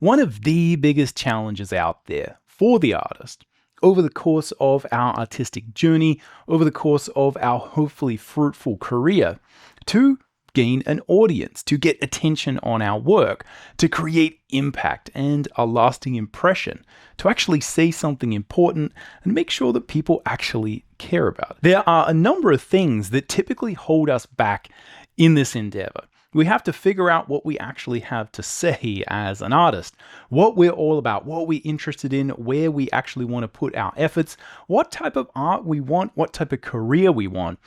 One of the biggest challenges out there for the artist over the course of our artistic journey, over the course of our hopefully fruitful career, to gain an audience, to get attention on our work, to create impact and a lasting impression, to actually say something important and make sure that people actually care about it. There are a number of things that typically hold us back in this endeavor. We have to figure out what we actually have to say as an artist, what we're all about, what we're interested in, where we actually want to put our efforts, what type of art we want, what type of career we want.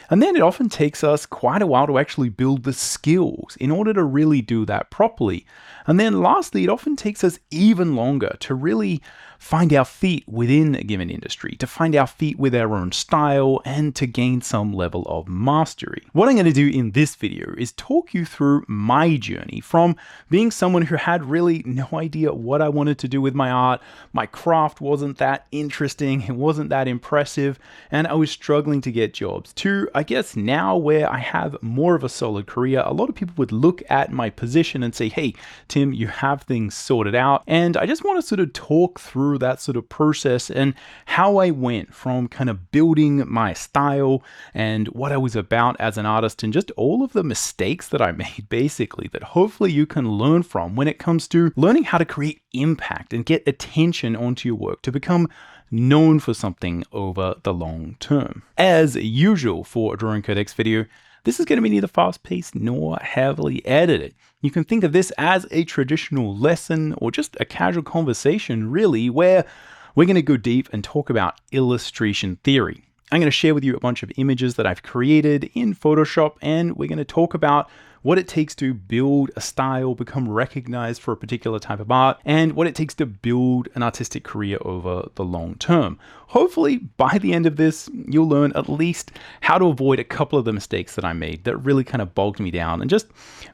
And then it often takes us quite a while to actually build the skills in order to really do that properly. And then lastly, it often takes us even longer to really find our feet within a given industry, to find our feet with our own style, and to gain some level of mastery. What I'm going to do in this video is talk you through my journey from being someone who had really no idea what I wanted to do with my art. My craft wasn't that interesting, it wasn't that impressive, and I was struggling to get jobs, to I guess now where I have more of a solid career. A lot of people would look at my position and say, hey, Tim, you have things sorted out. And I just want to sort of talk through that sort of process and how I went from kind of building my style and what I was about as an artist, and just all of the mistakes that I made, basically, that hopefully you can learn from when it comes to learning how to create impact and get attention onto your work to become known for something over the long term. As usual for a Drawing Codex video, this is going to be neither fast-paced nor heavily edited. You can think of this as a traditional lesson or just a casual conversation, really, where we're going to go deep and talk about illustration theory. I'm going to share with you a bunch of images that I've created in Photoshop, and we're going to talk about what it takes to build a style, become recognized for a particular type of art, and what it takes to build an artistic career over the long term. Hopefully, by the end of this, you'll learn at least how to avoid a couple of the mistakes that I made that really kind of bogged me down and just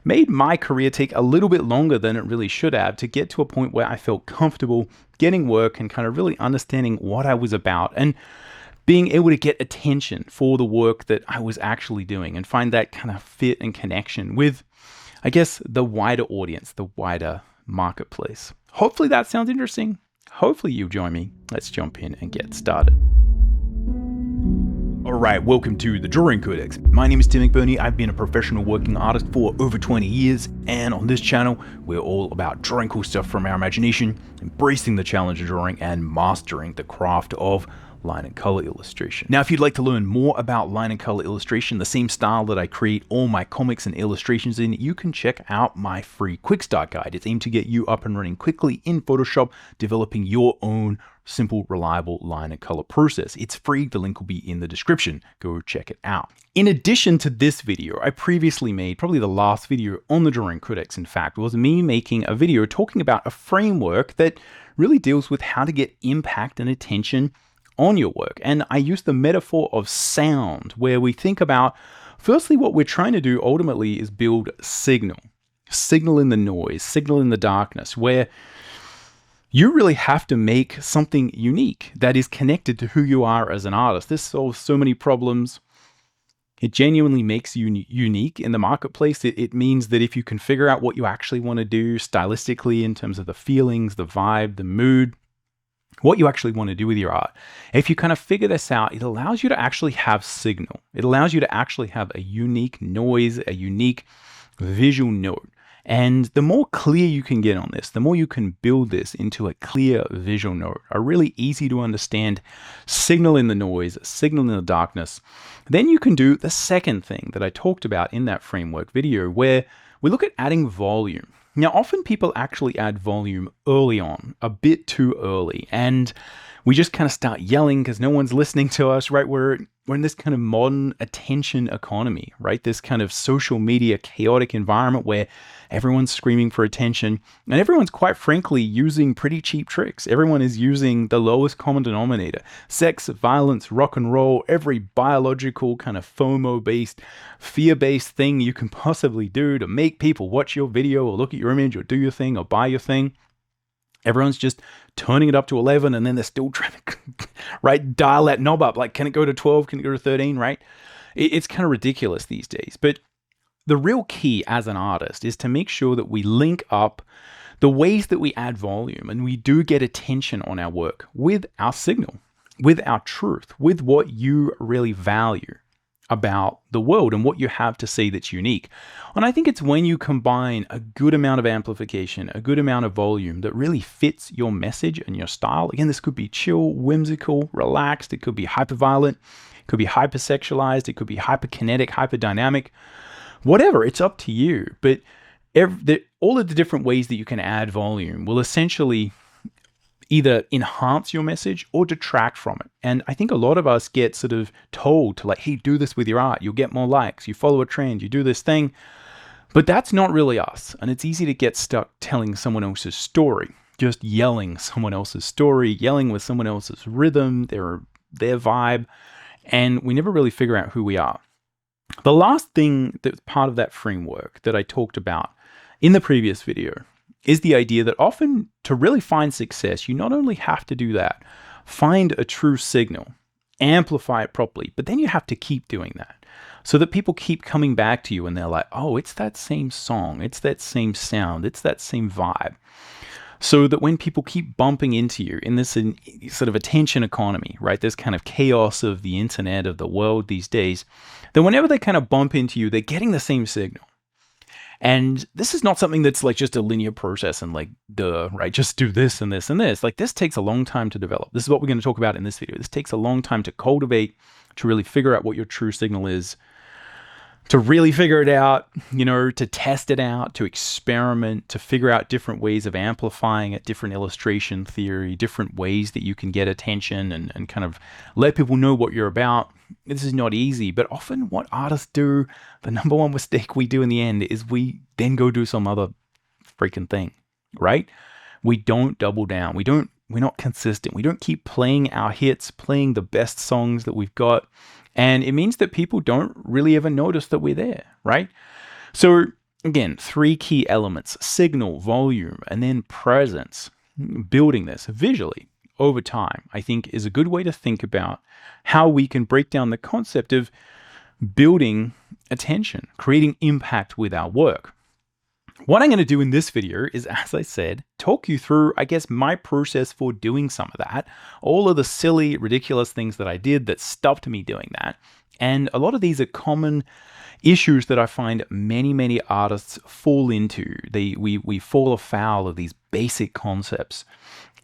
made my career take a little bit longer than it really should have to get to a point where I felt comfortable getting work and kind of really understanding what I was about and being able to get attention for the work that I was actually doing and find that kind of fit and connection with, I guess, the wider audience, the wider marketplace. Hopefully that sounds interesting. Hopefully you'll join me. Let's jump in and get started. All right, welcome to the Drawing Codex. My name is Tim McBurney. I've been a professional working artist for over 20 years, and on this channel, we're all about drawing cool stuff from our imagination, embracing the challenge of drawing, and mastering the craft of line and color illustration. Now, if you'd like to learn more about line and color illustration, the same style that I create all my comics and illustrations in, you can check out my free quick start guide. It's aimed to get you up and running quickly in Photoshop, developing your own simple, reliable line and color process. It's free. The link will be in the description. Go check it out. In addition to this video, I previously made, probably the last video on the Drawing Codex, in fact, was me making a video talking about a framework that really deals with how to get impact and attention on your work. And I use the metaphor of sound, where we think about, firstly, what we're trying to do ultimately is build signal in the noise, signal in the darkness, where you really have to make something unique that is connected to who you are as an artist. This solves so many problems. It genuinely makes you unique in the marketplace. It means that if you can figure out what you actually want to do stylistically in terms of the feelings, the vibe, the mood, what you actually want to do with your art. If you kind of figure this out, it allows you to actually have signal. It allows you to actually have a unique noise, a unique visual note. And the more clear you can get on this, the more you can build this into a clear visual note, a really easy to understand signal in the noise, signal in the darkness. Then you can do the second thing that I talked about in that framework video, where we look at adding volume. Now, often people actually add volume early on, a bit too early, and we just kind of start yelling because no one's listening to us, right? We're in this kind of modern attention economy, right? This kind of social media chaotic environment where everyone's screaming for attention, and everyone's quite frankly using pretty cheap tricks. Everyone is using the lowest common denominator: sex, violence, rock and roll, every biological kind of FOMO-based, fear-based thing you can possibly do to make people watch your video or look at your image or do your thing or buy your thing. Everyone's just turning it up to 11, and then they're still trying to, right, dial that knob up. Like, can it go to 12? Can it go to 13, right? It's kind of ridiculous these days. But the real key as an artist is to make sure that we link up the ways that we add volume and we do get attention on our work with our signal, with our truth, with what you really value about the world and what you have to say that's unique. And I think it's when you combine a good amount of amplification, a good amount of volume that really fits your message and your style. Again, this could be chill, whimsical, relaxed. It could be hyperviolent. It could be hypersexualized. It could be hyperkinetic, hyperdynamic, whatever. It's up to you. But all of the different ways that you can add volume will essentially either enhance your message or detract from it. And I think a lot of us get sort of told to like, hey, do this with your art. You'll get more likes. You follow a trend. You do this thing. But that's not really us. And it's easy to get stuck telling someone else's story, just yelling someone else's story, yelling with someone else's rhythm, their vibe. And we never really figure out who we are. The last thing that's part of that framework that I talked about in the previous video is the idea that often to really find success, you not only have to do that, find a true signal, amplify it properly, but then you have to keep doing that so that people keep coming back to you and they're like, oh, it's that same song, it's that same sound, it's that same vibe. So that when people keep bumping into you in this sort of attention economy, right, this kind of chaos of the internet, of the world these days, then whenever they kind of bump into you, they're getting the same signal. And this is not something that's like just a linear process and like, duh, right? Just do this and this and this. Like this takes a long time to develop. This is what we're going to talk about in this video. This takes a long time to cultivate, to really figure out what your true signal is, to really figure it out, to test it out, to experiment, to figure out different ways of amplifying it, different illustration theory, different ways that you can get attention and kind of let people know what you're about. This is not easy, but often what artists do, the number one mistake we do in the end is we then go do some other freaking thing, right? We don't double down. We're not consistent. We don't keep playing our hits, playing the best songs that we've got. And it means that people don't really ever notice that we're there, right? So again, 3 key elements: signal, volume, and then presence. Building this visually over time, I think, is a good way to think about how we can break down the concept of building attention, creating impact with our work. What I'm going to do in this video is, as I said, talk you through, I guess, my process for doing some of that, all of the silly, ridiculous things that I did that stopped me doing that. And a lot of these are common issues that I find many artists fall into. We fall afoul of these basic concepts.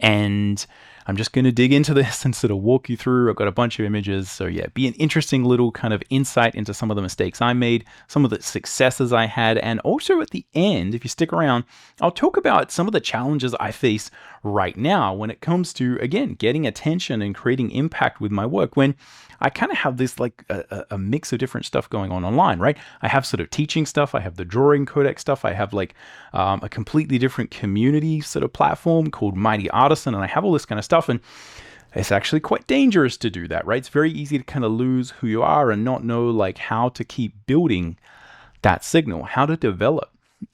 And I'm just going to dig into this and sort of walk you through. I've got a bunch of images. So yeah, be an interesting little kind of insight into some of the mistakes I made, some of the successes I had. And also at the end, if you stick around, I'll talk about some of the challenges I face right now when it comes to, again, getting attention and creating impact with my work, when I kind of have this like a mix of different stuff going on online, right? I have sort of teaching stuff. I have the drawing codex stuff. I have like a completely different community sort of platform called Mighty Artisan. And I have all this kind of stuff. And it's actually quite dangerous to do that, right? It's very easy to kind of lose who you are and not know like how to keep building that signal, how to develop.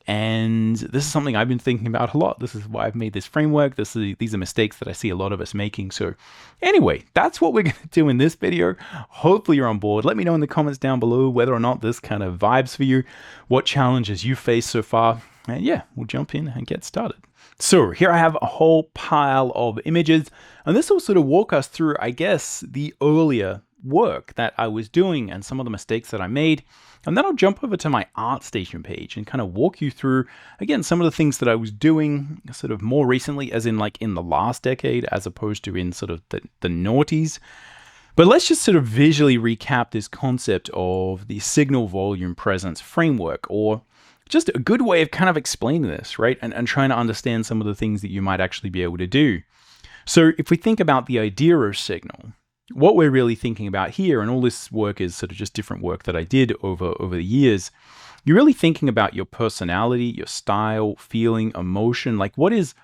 And this is something I've been thinking about a lot. This is why I've made this framework. These are mistakes that I see a lot of us making. So anyway, that's what we're going to do in this video. Hopefully you're on board. Let me know in the comments down below whether or not this kind of vibes for you, what challenges you faced so far. And yeah, we'll jump in and get started. So here I have a whole pile of images, and this will sort of walk us through, I guess, the earlier work that I was doing and some of the mistakes that I made. And then I'll jump over to my ArtStation page and kind of walk you through, again, some of the things that I was doing sort of more recently, as in like in the last decade, as opposed to in sort of the noughties. But let's just sort of visually recap this concept of the signal, volume, presence framework, or just a good way of kind of explaining this, right? And trying to understand some of the things that you might actually be able to do. So if we think about the idea of signal, what we're really thinking about here, and all this work is sort of just different work that I did over the years, you're really thinking about your personality, your style, feeling, emotion, like what is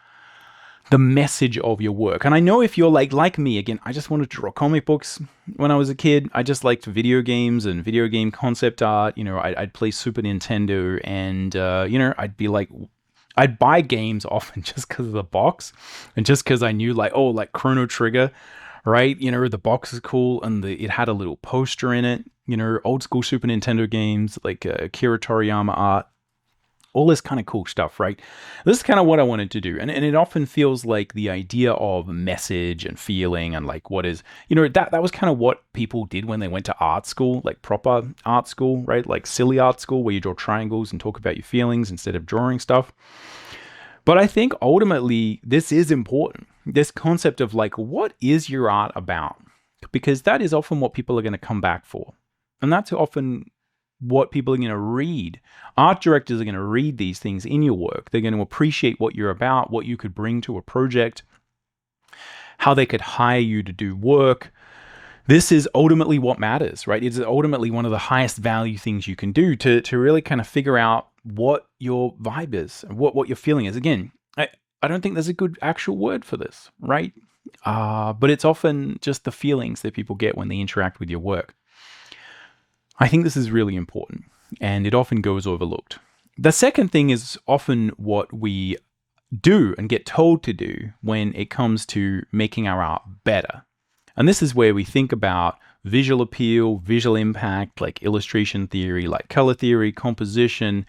the message of your work. And I know if you're like me, again, I just wanted to draw comic books when I was a kid. I just liked video games and video game concept art. I'd play Super Nintendo and, I'd be like, I'd buy games often just because of the box and just because I knew like Chrono Trigger, right? The box is cool and it had a little poster in it, old school Super Nintendo games like Akira Toriyama art. All this kind of cool stuff, right? This is kind of what I wanted to do. And it often feels like the idea of message and feeling and like what is, that was kind of what people did when they went to art school, like proper art school, right? Like silly art school where you draw triangles and talk about your feelings instead of drawing stuff. But I think ultimately this is important. This concept of like, what is your art about? Because that is often what people are going to come back for. And that's often what people are going to read. Art directors are going to read these things in your work. They're going to appreciate what you're about, what you could bring to a project, how they could hire you to do work. This is ultimately what matters, right? It's ultimately one of the highest value things you can do to really kind of figure out what your vibe is, what your feeling is. Again, I don't think there's a good actual word for this, right? But it's often just the feelings that people get when they interact with your work. I think this is really important, and it often goes overlooked. The second thing is often what we do and get told to do when it comes to making our art better. And this is where we think about visual appeal, visual impact, like illustration theory, like color theory, composition,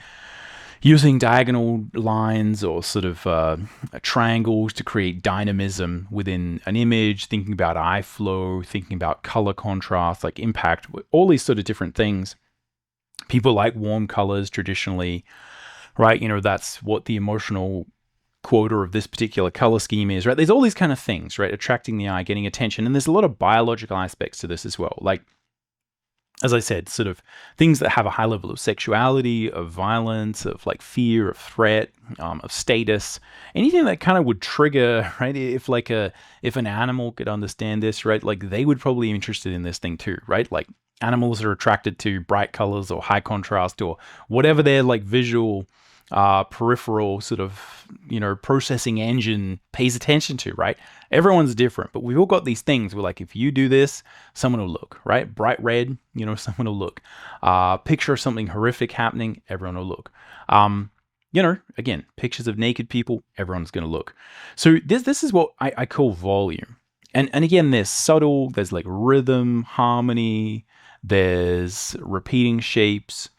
using diagonal lines or sort of triangles to create dynamism within an image, thinking about eye flow, thinking about color contrast, like impact, all these sort of different things. People like warm colors traditionally, right? That's what the emotional quota of this particular color scheme is, right? There's all these kind of things, right? Attracting the eye, getting attention. And there's a lot of biological aspects to this as well. Like, as I said, sort of things that have a high level of sexuality, of violence, of like fear, of threat, of status, anything that kind of would trigger, right? If an animal could understand this, right? Like they would probably be interested in this thing too, right? Like animals are attracted to bright colors or high contrast or whatever their like visual peripheral sort of, processing engine pays attention to, right? Everyone's different, but we've all got these things where like, if you do this, someone will look, right? Bright red, someone will look. Picture of something horrific happening, everyone will look. Again, pictures of naked people, everyone's going to look. So this is what I call volume. And again, there's like rhythm, harmony, there's repeating shapes.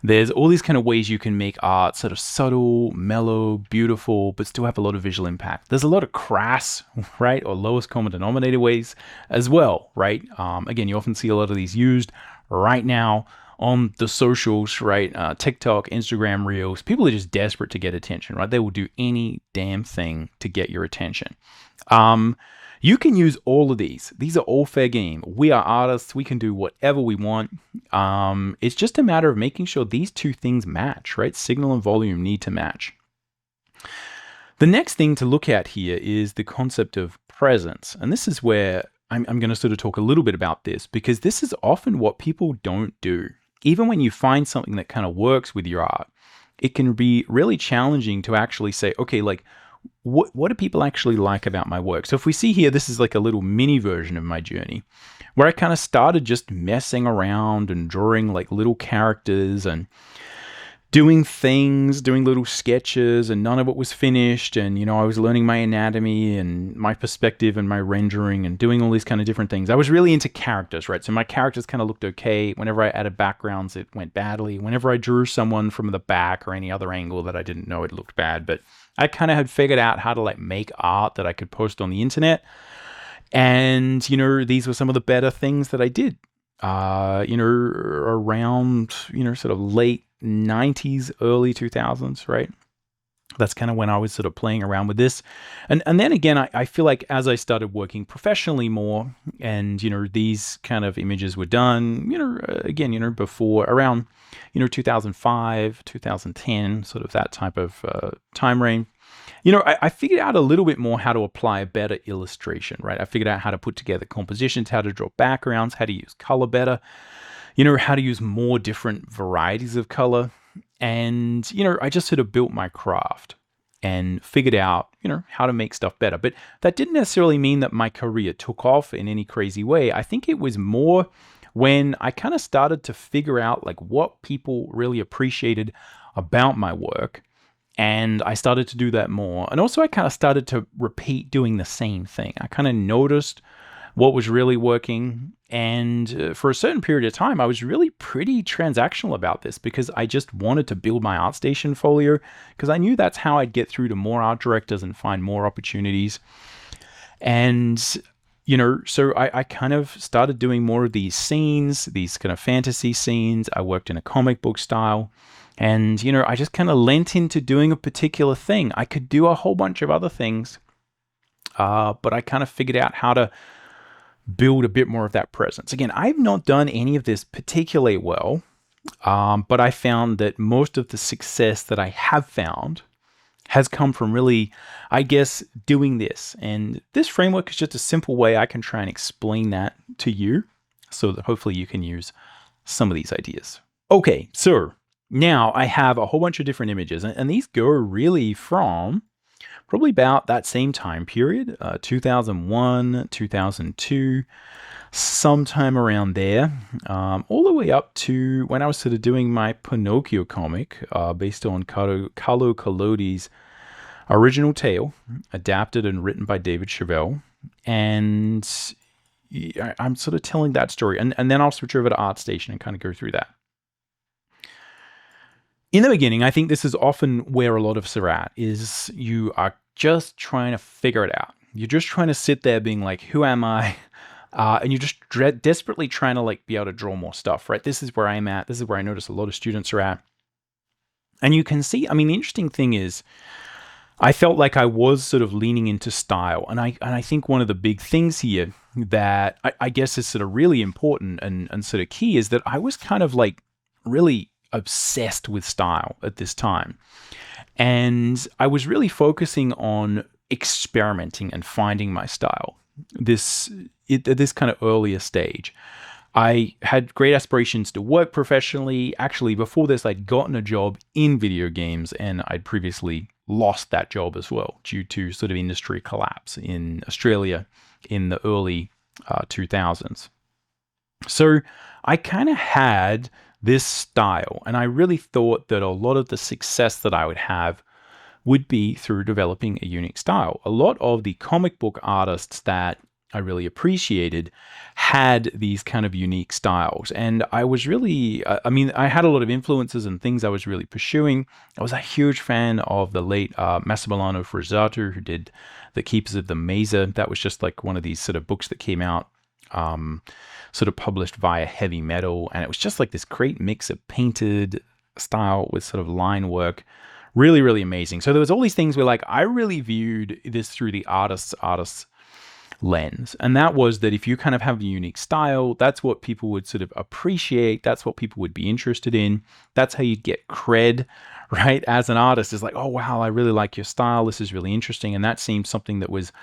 There's all these kind of ways you can make art sort of subtle, mellow, beautiful, but still have a lot of visual impact. There's a lot of crass, right, or lowest common denominator ways as well, right? Again, you often see a lot of these used right now on the socials, right? TikTok, Instagram Reels. People are just desperate to get attention, right? They will do any damn thing to get your attention. You can use all of these. These are all fair game. We are artists. We can do whatever we want. It's just a matter of making sure these two things match, right? Signal and volume need to match. The next thing to look at here is the concept of presence. And this is where I'm going to sort of talk a little bit about this, because this is often what people don't do. Even when you find something that kind of works with your art, it can be really challenging to actually say, okay, like, what do people actually like about my work? So if we see here, this is like a little mini version of my journey where I kind of started just messing around and drawing like little characters and doing things, doing little sketches, and none of it was finished. And, I was learning my anatomy and my perspective and my rendering and doing all these kind of different things. I was really into characters, right? So my characters kind of looked okay. Whenever I added backgrounds, it went badly. Whenever I drew someone from the back or any other angle that I didn't know, it looked bad. But I kind of had figured out how to like make art that I could post on the internet. And, these were some of the better things that I did, around, sort of late 90s, early 2000s, right? That's kind of when I was sort of playing around with this. And then again, I feel like as I started working professionally more and, these kind of images were done, again, before around, 2005, 2010, sort of that type of time range. I figured out a little bit more how to apply a better illustration, right? I figured out how to put together compositions, how to draw backgrounds, how to use color better, how to use more different varieties of color. And, I just sort of built my craft and figured out, how to make stuff better. But that didn't necessarily mean that my career took off in any crazy way. I think it was more when I kind of started to figure out like what people really appreciated about my work. And I started to do that more. And also I kind of started to repeat doing the same thing. I kind of noticed what was really working. And for a certain period of time, I was really pretty transactional about this because I just wanted to build my ArtStation folio because I knew that's how I'd get through to more art directors and find more opportunities. And, so I kind of started doing more of these scenes, these kind of fantasy scenes. I worked in a comic book style. And, I just kind of lent into doing a particular thing. I could do a whole bunch of other things, but I kind of figured out how to build a bit more of that presence. Again, I've not done any of this particularly well, but I found that most of the success that I have found has come from really, I guess, doing this. And this framework is just a simple way I can try and explain that to you so that hopefully you can use some of these ideas. Okay, so now I have a whole bunch of different images, and these go really from probably about that same time period, 2001, 2002, sometime around there, all the way up to when I was sort of doing my Pinocchio comic based on Carlo Collodi's original tale, adapted and written by David Chevelle. And I'm sort of telling that story. And then I'll switch over to ArtStation and kind of go through that. In the beginning, I think this is often where a lot of us are at, is you are just trying to figure it out. You're just trying to sit there being like, who am I? And you're just desperately trying to be able to draw more stuff, right? This is where I'm at. This is where I notice a lot of students are at. And you can see, the interesting thing is, I felt like I was sort of leaning into style. And I think one of the big things here that I guess is sort of really important and sort of key is that I was kind of really obsessed with style at this time. And I was really focusing on experimenting and finding my style at this kind of earlier stage. I had great aspirations to work professionally. Actually, before this, I'd gotten a job in video games, and I'd previously lost that job as well due to sort of industry collapse in Australia in the early 2000s. So I kind of had this style, and I really thought that a lot of the success that I would have would be through developing a unique style. A lot of the comic book artists that I really appreciated had these kind of unique styles. And I was really, I had a lot of influences and things I was really pursuing. I was a huge fan of the late Massimiliano Frazzato, who did The Keepers of the Mesa. That was just one of these sort of books that came out, sort of published via Heavy Metal. And it was just this great mix of painted style with sort of line work. Really, really amazing. So there was all these things where I really viewed this through the artist's lens. And that was that if you kind of have a unique style, that's what people would sort of appreciate. That's what people would be interested in. That's how you'd get cred, right? As an artist, is oh, wow, I really like your style. This is really interesting. And that seemed something that was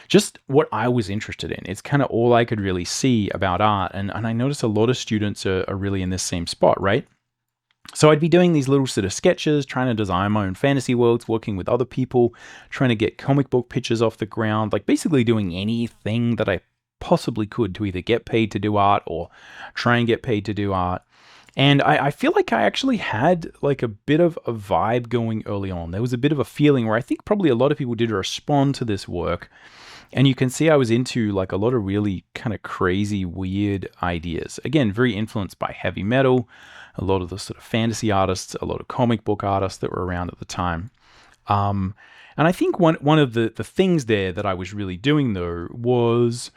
just what I was interested in. It's kind of all I could really see about art. And I notice a lot of students are really in this same spot, right? So I'd be doing these little sort of sketches, trying to design my own fantasy worlds, working with other people, trying to get comic book pictures off the ground, basically doing anything that I possibly could to either get paid to do art or try and get paid to do art. And I feel like I actually had a bit of a vibe going early on. There was a bit of a feeling where I think probably a lot of people did respond to this work. And you can see I was into a lot of really kind of crazy, weird ideas. Again, very influenced by heavy metal, a lot of the sort of fantasy artists, a lot of comic book artists that were around at the time. And I think one of the things there that I was really doing, though, was,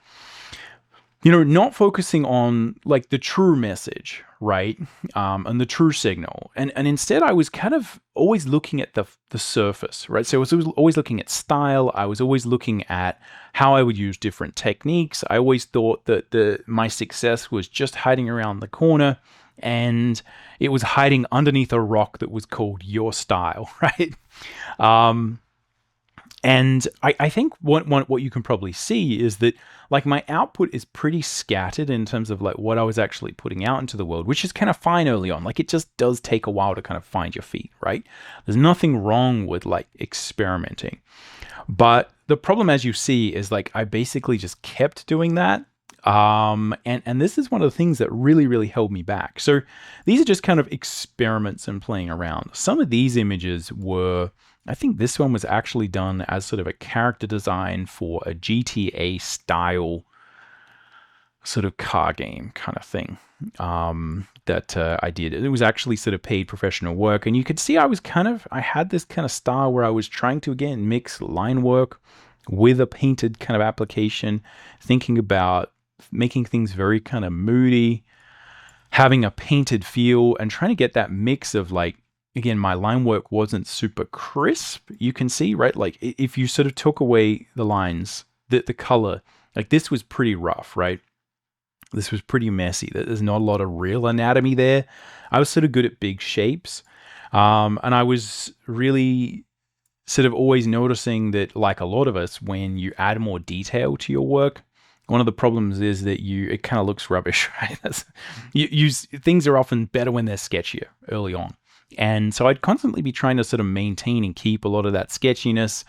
not focusing on the true message, right? And the true signal. And instead, I was kind of always looking at the surface, right? So I was always looking at style. I was always looking at how I would use different techniques. I always thought that my success was just hiding around the corner, and it was hiding underneath a rock that was called your style, right? And I think what you can probably see is that my output is pretty scattered in terms of what I was actually putting out into the world, which is kind of fine early on. It just does take a while to kind of find your feet, right? There's nothing wrong with experimenting. But the problem, as you see, is I basically just kept doing that. And this is one of the things that really, really held me back. So these are just kind of experiments and playing around. Some of these images were, I think this one was actually done as sort of a character design for a GTA style sort of car game kind of thing that I did. It was actually sort of paid professional work, and you could see I had this kind of style where I was trying to again mix line work with a painted kind of application, thinking about making things very kind of moody, having a painted feel, and trying to get that mix of like, again, my line work wasn't super crisp. You can see, right? Like if you sort of took away the lines, the color, like this was pretty rough, right? This was pretty messy. There's not a lot of real anatomy there. I was sort of good at big shapes. And I was really sort of always noticing that, like a lot of us, when you add more detail to your work, one of the problems is that it kind of looks rubbish, right? Things are often better when they're sketchier early on. And so I'd constantly be trying to sort of maintain and keep a lot of that sketchiness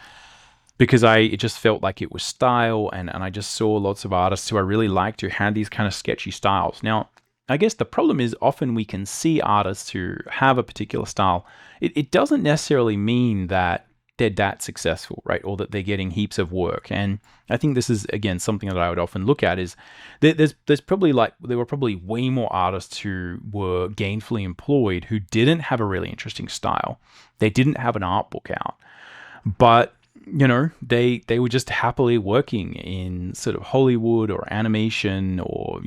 because it just felt like it was style. And I just saw lots of artists who I really liked who had these kind of sketchy styles. Now, I guess the problem is often we can see artists who have a particular style. It doesn't necessarily mean that they're that successful, right? Or that they're getting heaps of work. And I think this is, again, something that I would often look at is there were probably way more artists who were gainfully employed who didn't have a really interesting style. They didn't have an art book out, but they were just happily working in sort of Hollywood or animation or,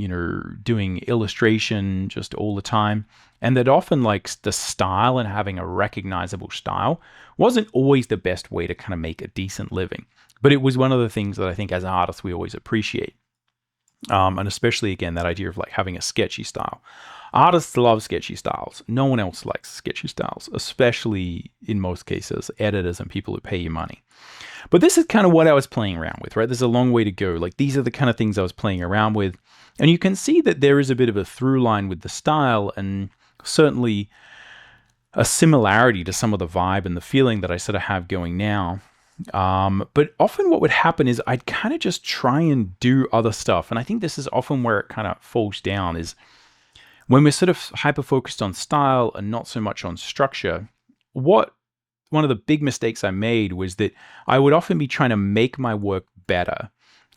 doing illustration just all the time. And that often like the style and having a recognizable style wasn't always the best way to kind of make a decent living. But it was one of the things that I think as artists we always appreciate. And especially, again, that idea of like having a sketchy style. Artists love sketchy styles. No one else likes sketchy styles, especially in most cases, editors and people who pay you money. But this is kind of what I was playing around with, right? There's a long way to go. Like these are the kind of things I was playing around with. And you can see that there is a bit of a through line with the style and certainly a similarity to some of the vibe and the feeling that I sort of have going now. But often what would happen is I'd kind of just try and do other stuff. And I think this is often where it kind of falls down is when we're sort of hyper-focused on style and not so much on structure. One of the big mistakes I made was that I would often be trying to make my work better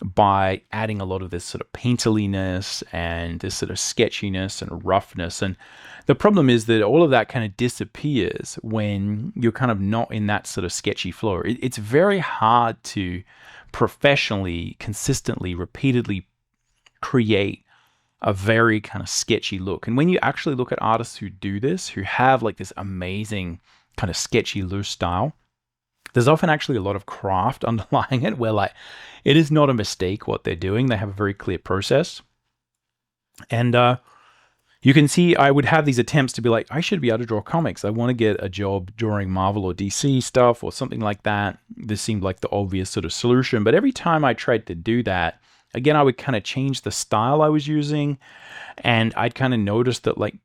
by adding a lot of this sort of painterliness and this sort of sketchiness and roughness. And the problem is that all of that kind of disappears when you're kind of not in that sort of sketchy flow. It's very hard to professionally, consistently, repeatedly create a very kind of sketchy look. And when you actually look at artists who do this, who have like this amazing kind of sketchy, loose style, there's often actually a lot of craft underlying it where like it is not a mistake what they're doing. They have a very clear process. And you can see I would have these attempts to be like, I should be able to draw comics. I want to get a job drawing Marvel or DC stuff or something like that. This seemed like the obvious sort of solution. But every time I tried to do that, again, I would kind of change the style I was using. And I'd kind of notice that like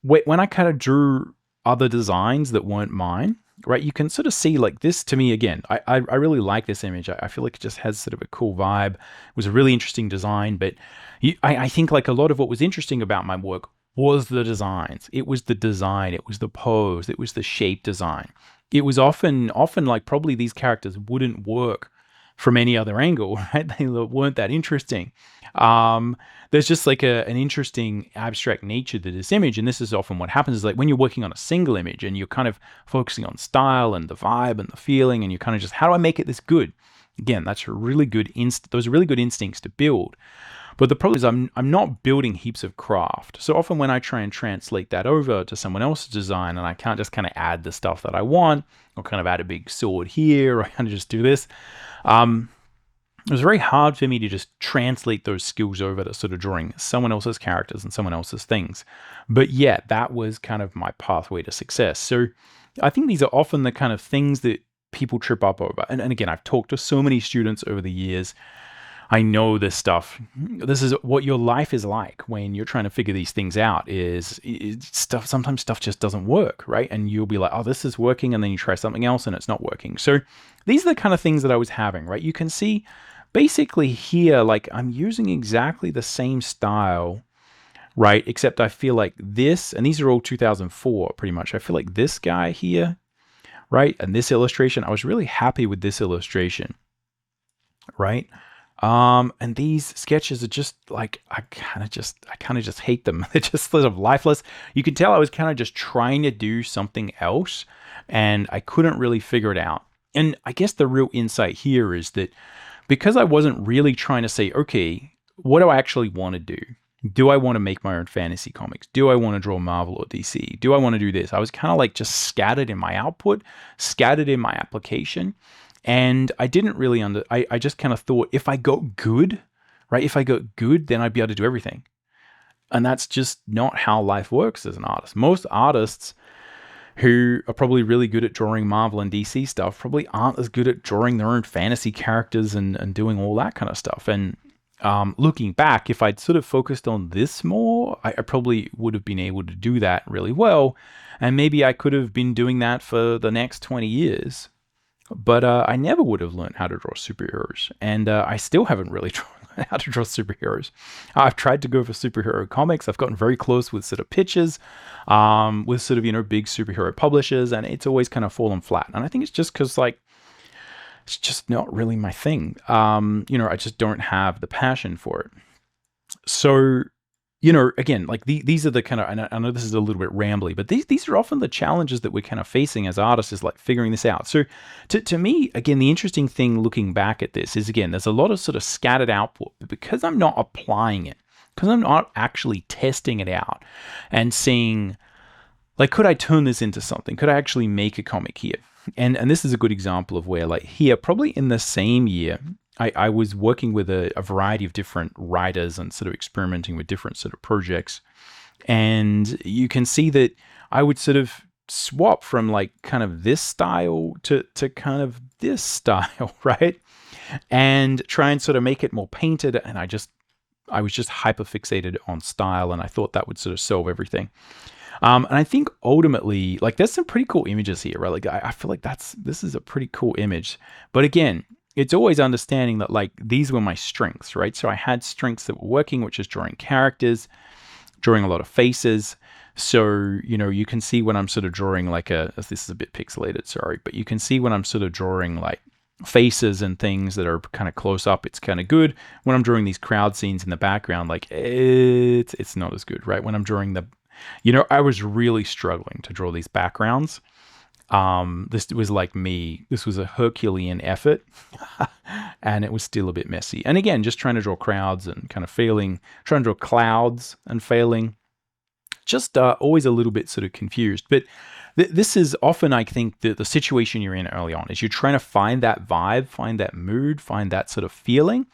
when I kind of drew other designs that weren't mine, right, you can sort of see like this to me, again, I really like this image. I feel like it just has sort of a cool vibe. It was a really interesting design, but I think like a lot of what was interesting about my work was the designs. It was the design, it was the pose, it was the shape design. It was often like probably these characters wouldn't work from any other angle, right? They weren't that interesting. There's just like an interesting abstract nature to this image. And this is often what happens is like when you're working on a single image and you're kind of focusing on style and the vibe and the feeling, and you're kind of just, how do I make it this good? Again, that's a really good those are really good instincts to build. But the problem is I'm not building heaps of craft. So often when I try and translate that over to someone else's design and I can't just kind of add the stuff that I want or kind of add a big sword here or kind of just do this, it was very hard for me to just translate those skills over to sort of drawing someone else's characters and someone else's things. But yeah, that was kind of my pathway to success. So I think these are often the kind of things that people trip up over. And again, I've talked to so many students over the years. I know this stuff. This is what your life is like when you're trying to figure these things out is stuff. Sometimes stuff just doesn't work, right? And you'll be like, oh, this is working. And then you try something else and it's not working. So these are the kind of things that I was having, right? You can see basically here, like I'm using exactly the same style, right? Except I feel like this, and these are all 2004 pretty much. I feel like this guy here, right? And this illustration, I was really happy with this illustration, right? And these sketches are just like, I kind of just hate them. They're just sort of lifeless. You can tell I was kind of just trying to do something else and I couldn't really figure it out. And I guess the real insight here is that because I wasn't really trying to say, okay, what do I actually want to do? Do I want to make my own fantasy comics? Do I want to draw Marvel or DC? Do I want to do this? I was kind of like just scattered in my output, scattered in my application. And I didn't really I just kind of thought if I got good, right? If I got good, then I'd be able to do everything. And that's just not how life works as an artist. Most artists who are probably really good at drawing Marvel and DC stuff probably aren't as good at drawing their own fantasy characters and doing all that kind of stuff. And looking back, if I'd sort of focused on this more, I probably would have been able to do that really well. And maybe I could have been doing that for the next 20 years. But I never would have learned how to draw superheroes. And I still haven't really learned how to draw superheroes. I've tried to go for superhero comics. I've gotten very close with sort of pitches, with sort of, big superhero publishers. And it's always kind of fallen flat. And I think it's just because, like, it's just not really my thing. I just don't have the passion for it. So, again, like these are the kind of, and I know this is a little bit rambly, but these are often the challenges that we're kind of facing as artists, is like figuring this out. So to me, again, the interesting thing looking back at this is, again, there's a lot of sort of scattered output, but because I'm not applying it, because I'm not actually testing it out and seeing, like, could I turn this into something? Could I actually make a comic here? And this is a good example of where, like, here, probably in the same year, I was working with a variety of different writers and sort of experimenting with different sort of projects. And you can see that I would sort of swap from like kind of this style to kind of this style, right? And try and sort of make it more painted. And I was just hyper fixated on style, and I thought that would sort of solve everything. And I think ultimately, like, there's some pretty cool images here, right? Like, I feel like this is a pretty cool image. But again, it's always understanding that, like, these were my strengths, right? So I had strengths that were working, which is drawing characters, drawing a lot of faces. So, you can see when I'm sort of drawing like this is a bit pixelated, sorry, but you can see when I'm sort of drawing like faces and things that are kind of close up, it's kind of good. When I'm drawing these crowd scenes in the background, like, it's not as good, right? When I'm drawing I was really struggling to draw these backgrounds. This was like this was a Herculean effort and it was still a bit messy. And again, just trying to draw crowds and kind of failing, trying to draw clouds and failing, just always a little bit sort of confused. But this is often, I think, the situation you're in early on is you're trying to find that vibe, find that mood, find that sort of feeling.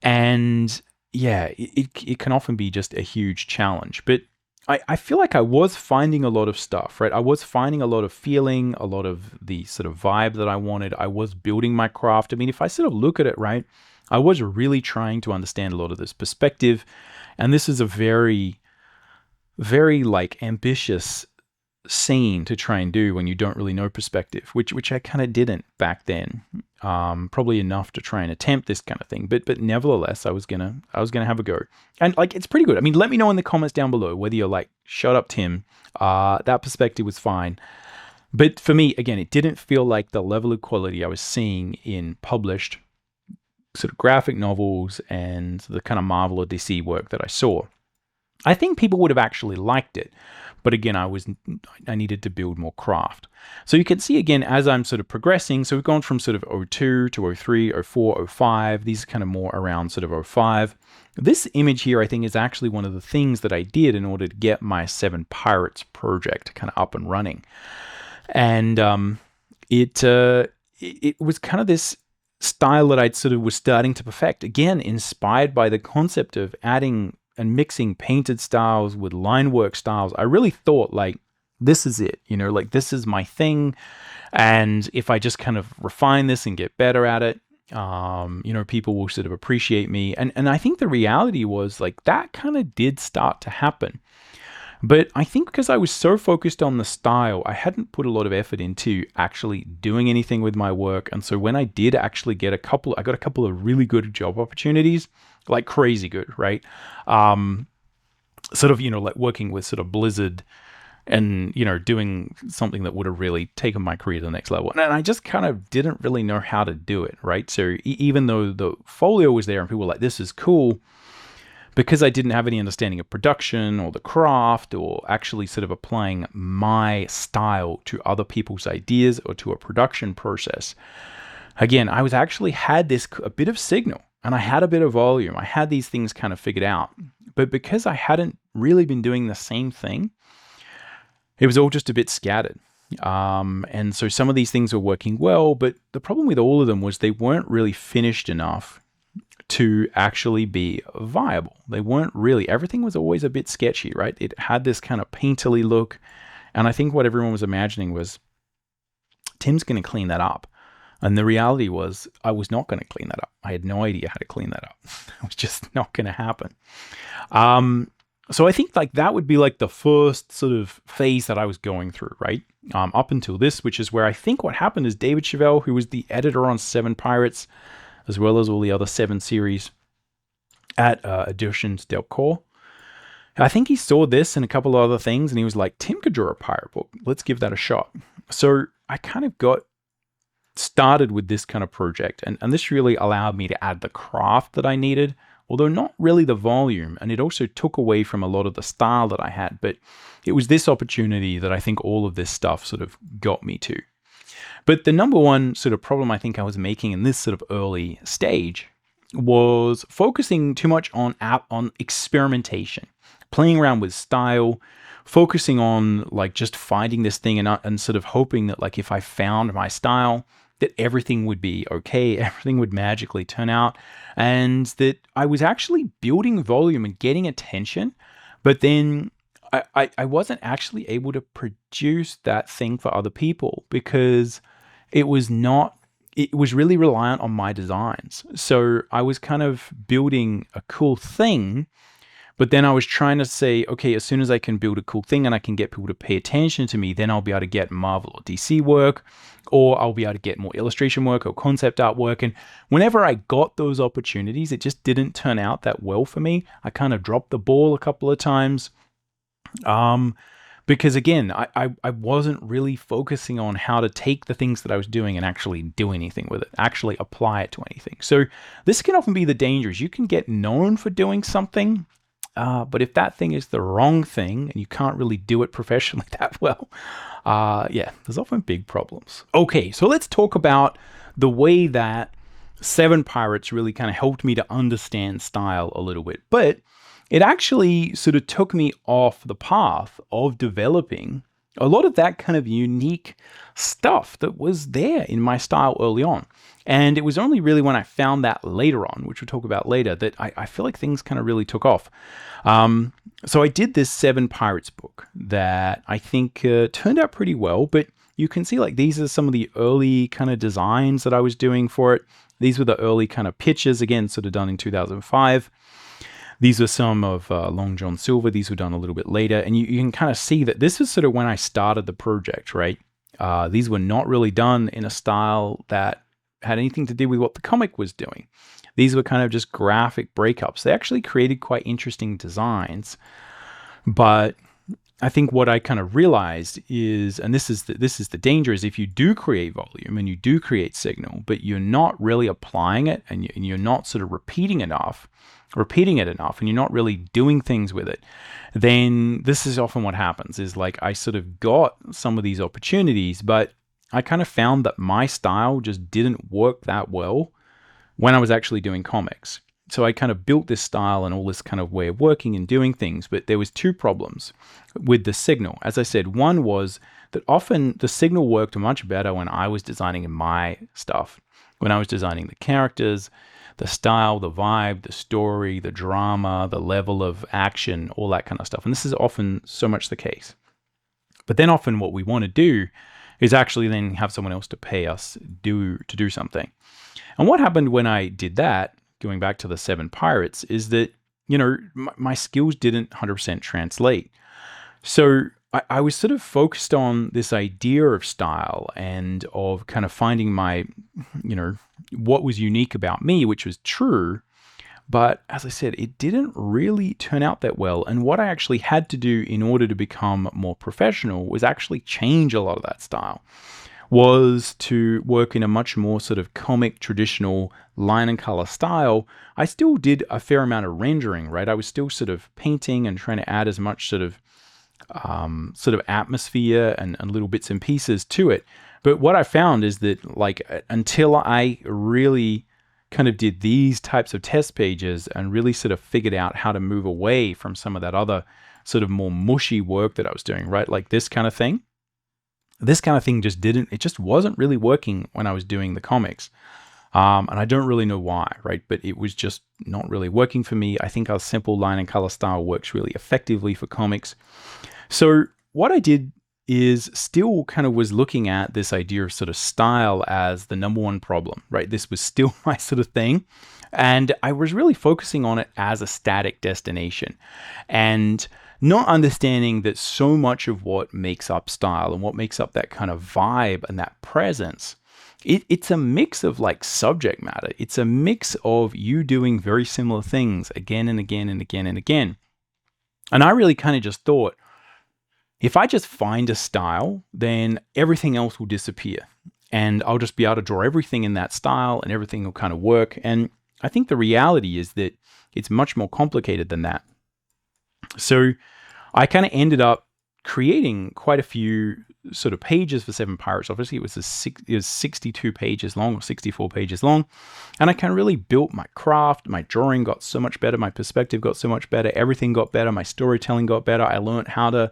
And yeah, it can often be just a huge challenge. But I feel like I was finding a lot of stuff, right? I was finding a lot of feeling, a lot of the sort of vibe that I wanted. I was building my craft. I mean, if I sort of look at it, right, I was really trying to understand a lot of this perspective. And this is a very, very like ambitious scene to try and do when you don't really know perspective, which I kind of didn't back then. Probably enough to try and attempt this kind of thing, but nevertheless, I was gonna have a go, and like, it's pretty good. I mean, let me know in the comments down below whether you're like, shut up, Tim. That perspective was fine, but for me, again, it didn't feel like the level of quality I was seeing in published sort of graphic novels and the kind of Marvel or DC work that I saw. I think people would have actually liked it. But again, I needed to build more craft. So you can see again, as I'm sort of progressing, so we've gone from sort of 02 to 03, 04, 05, these are kind of more around sort of 05. This image here, I think, is actually one of the things that I did in order to get my Seven Pirates project kind of up and running. And it was kind of this style that I'd sort of was starting to perfect. Again, inspired by the concept of adding and mixing painted styles with line work styles. I really thought, like, this is it, like, this is my thing. And if I just kind of refine this and get better at it, people will sort of appreciate me. And I think the reality was, like, that kind of did start to happen. But I think because I was so focused on the style, I hadn't put a lot of effort into actually doing anything with my work. And so when I did actually get I got a couple of really good job opportunities, like crazy good, right? Sort of, like working with sort of Blizzard and, doing something that would have really taken my career to the next level. And I just kind of didn't really know how to do it, right? So even though the folio was there and people were like, this is cool, because I didn't have any understanding of production or the craft or actually sort of applying my style to other people's ideas or to a production process. Again, I was actually had a bit of signal and I had a bit of volume. I had these things kind of figured out. But because I hadn't really been doing the same thing, it was all just a bit scattered. And so some of these things were working well, but the problem with all of them was they weren't really finished enough to actually be viable. They weren't really. Everything was always a bit sketchy, right? It had this kind of painterly look. And I think what everyone was imagining was, Tim's going to clean that up. And the reality was, I was not going to clean that up. I had no idea how to clean that up. It was just not going to happen. So I think like that would be like the first sort of phase that I was going through, right? Up until this, which is where I think what happened is David Chevelle, who was the editor on Seven Pirates, as well as all the other 7 series at Editions Delcourt, I think he saw this and a couple of other things, and he was like, Tim could draw a pirate book. Let's give that a shot. So I kind of got started with this kind of project, and this really allowed me to add the craft that I needed, although not really the volume, and it also took away from a lot of the style that I had. But it was this opportunity that I think all of this stuff sort of got me to. But the number one sort of problem I think I was making in this sort of early stage was focusing too much on experimentation, playing around with style, focusing on like just finding this thing and sort of hoping that like if I found my style, that everything would be okay, everything would magically turn out, and that I was actually building volume and getting attention, but then I wasn't actually able to produce that thing for other people because it was really reliant on my designs. So I was kind of building a cool thing, but then I was trying to say, okay, as soon as I can build a cool thing and I can get people to pay attention to me, then I'll be able to get Marvel or DC work, or I'll be able to get more illustration work or concept art work. And whenever I got those opportunities, it just didn't turn out that well for me. I kind of dropped the ball a couple of times. Because again, I wasn't really focusing on how to take the things that I was doing and actually do anything with it, actually apply it to anything. So this can often be the danger, is you can get known for doing something, but if that thing is the wrong thing and you can't really do it professionally that well, there's often big problems. Okay, so let's talk about the way that Seven Pirates really kind of helped me to understand style a little bit. But it actually sort of took me off the path of developing a lot of that kind of unique stuff that was there in my style early on. And it was only really when I found that later on, which we'll talk about later, that I feel like things kind of really took off. So I did this Seven Pirates book that I think turned out pretty well, but you can see like these are some of the early kind of designs that I was doing for it. These were the early kind of pitches, again, sort of done in 2005. These are some of Long John Silver. These were done a little bit later. And you can kind of see that this is sort of when I started the project, right? These were not really done in a style that had anything to do with what the comic was doing. These were kind of just graphic breakups. They actually created quite interesting designs. But I think what I kind of realized is, and this is the danger, is if you do create volume and you do create signal, but you're not really applying it and you're not sort of repeating it enough, and you're not really doing things with it, then this is often what happens, is like I sort of got some of these opportunities, but I kind of found that my style just didn't work that well when I was actually doing comics. So I kind of built this style and all this kind of way of working and doing things, but there was 2 problems with the signal. As I said, one was that often the signal worked much better when I was designing my stuff, when I was designing the characters, the style, the vibe, the story, the drama, the level of action, all that kind of stuff. And this is often so much the case. But then often what we want to do is actually then have someone else to pay us to do something. And what happened when I did that, going back to the Seven Pirates, is that, my skills didn't 100% translate. So I was sort of focused on this idea of style and of kind of finding my, what was unique about me, which was true. But as I said, it didn't really turn out that well. And what I actually had to do in order to become more professional was actually change a lot of that style, was to work in a much more sort of comic traditional line and color style. I still did a fair amount of rendering, right? I was still sort of painting and trying to add as much sort of atmosphere and little bits and pieces to it. But what I found is that, like, until I really kind of did these types of test pages and really sort of figured out how to move away from some of that other sort of more mushy work that I was doing, right? Like this kind of thing it just wasn't really working when I was doing the comics. And I don't really know why, right? But it was just not really working for me. I think our simple line and color style works really effectively for comics. So what I did is still kind of was looking at this idea of sort of style as the number one problem, right? This was still my sort of thing. And I was really focusing on it as a static destination and not understanding that so much of what makes up style and what makes up that kind of vibe and that presence, it's a mix of like subject matter. It's a mix of you doing very similar things again and again and again and again. And I really kind of just thought, if I just find a style, then everything else will disappear. And I'll just be able to draw everything in that style and everything will kind of work. And I think the reality is that it's much more complicated than that. So I kind of ended up creating quite a few sort of pages for Seven Pirates. Obviously, it was 62 pages long or 64 pages long. And I kind of really built my craft. My drawing got so much better. My perspective got so much better. Everything got better. My storytelling got better. I learned how to,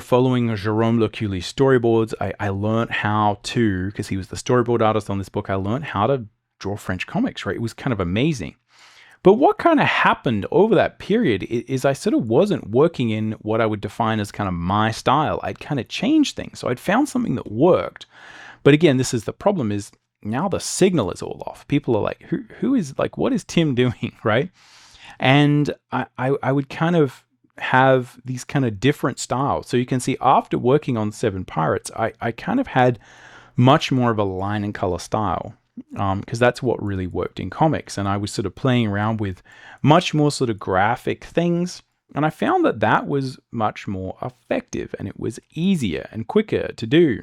following Jérôme Leculi's storyboards, I learned how to, because he was the storyboard artist on this book, I learned how to draw French comics, right? It was kind of amazing. But what kind of happened over that period is I sort of wasn't working in what I would define as kind of my style. I'd kind of changed things. So I'd found something that worked. But again, this is the problem, is now the signal is all off. People are like, who is, like, what is Tim doing, right? And I would kind of have these kind of different styles. So you can see after working on Seven Pirates, I kind of had much more of a line and color style. Because that's what really worked in comics. And I was sort of playing around with much more sort of graphic things. And I found that that was much more effective and it was easier and quicker to do.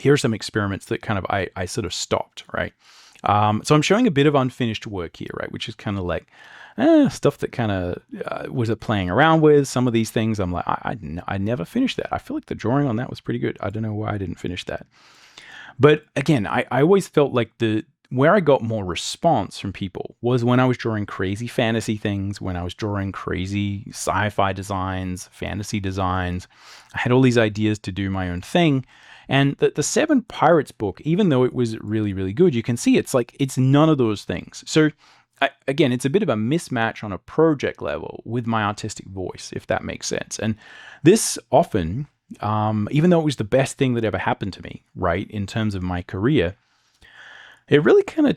Here are some experiments that kind of I sort of stopped, right? So I'm showing a bit of unfinished work here, right? Which is kind of like stuff that kind of was playing around with. Some of these things I'm like, I never finished that. I feel like the drawing on that was pretty good. I don't know why I didn't finish that. But again, I always felt like where I got more response from people was when I was drawing crazy fantasy things, when I was drawing crazy sci-fi designs, fantasy designs. I had all these ideas to do my own thing. And the Seven Pirates book, even though it was really, really good, you can see it's none of those things. So again, it's a bit of a mismatch on a project level with my artistic voice, if that makes sense. And this often, even though it was the best thing that ever happened to me, right, in terms of my career, it really kind of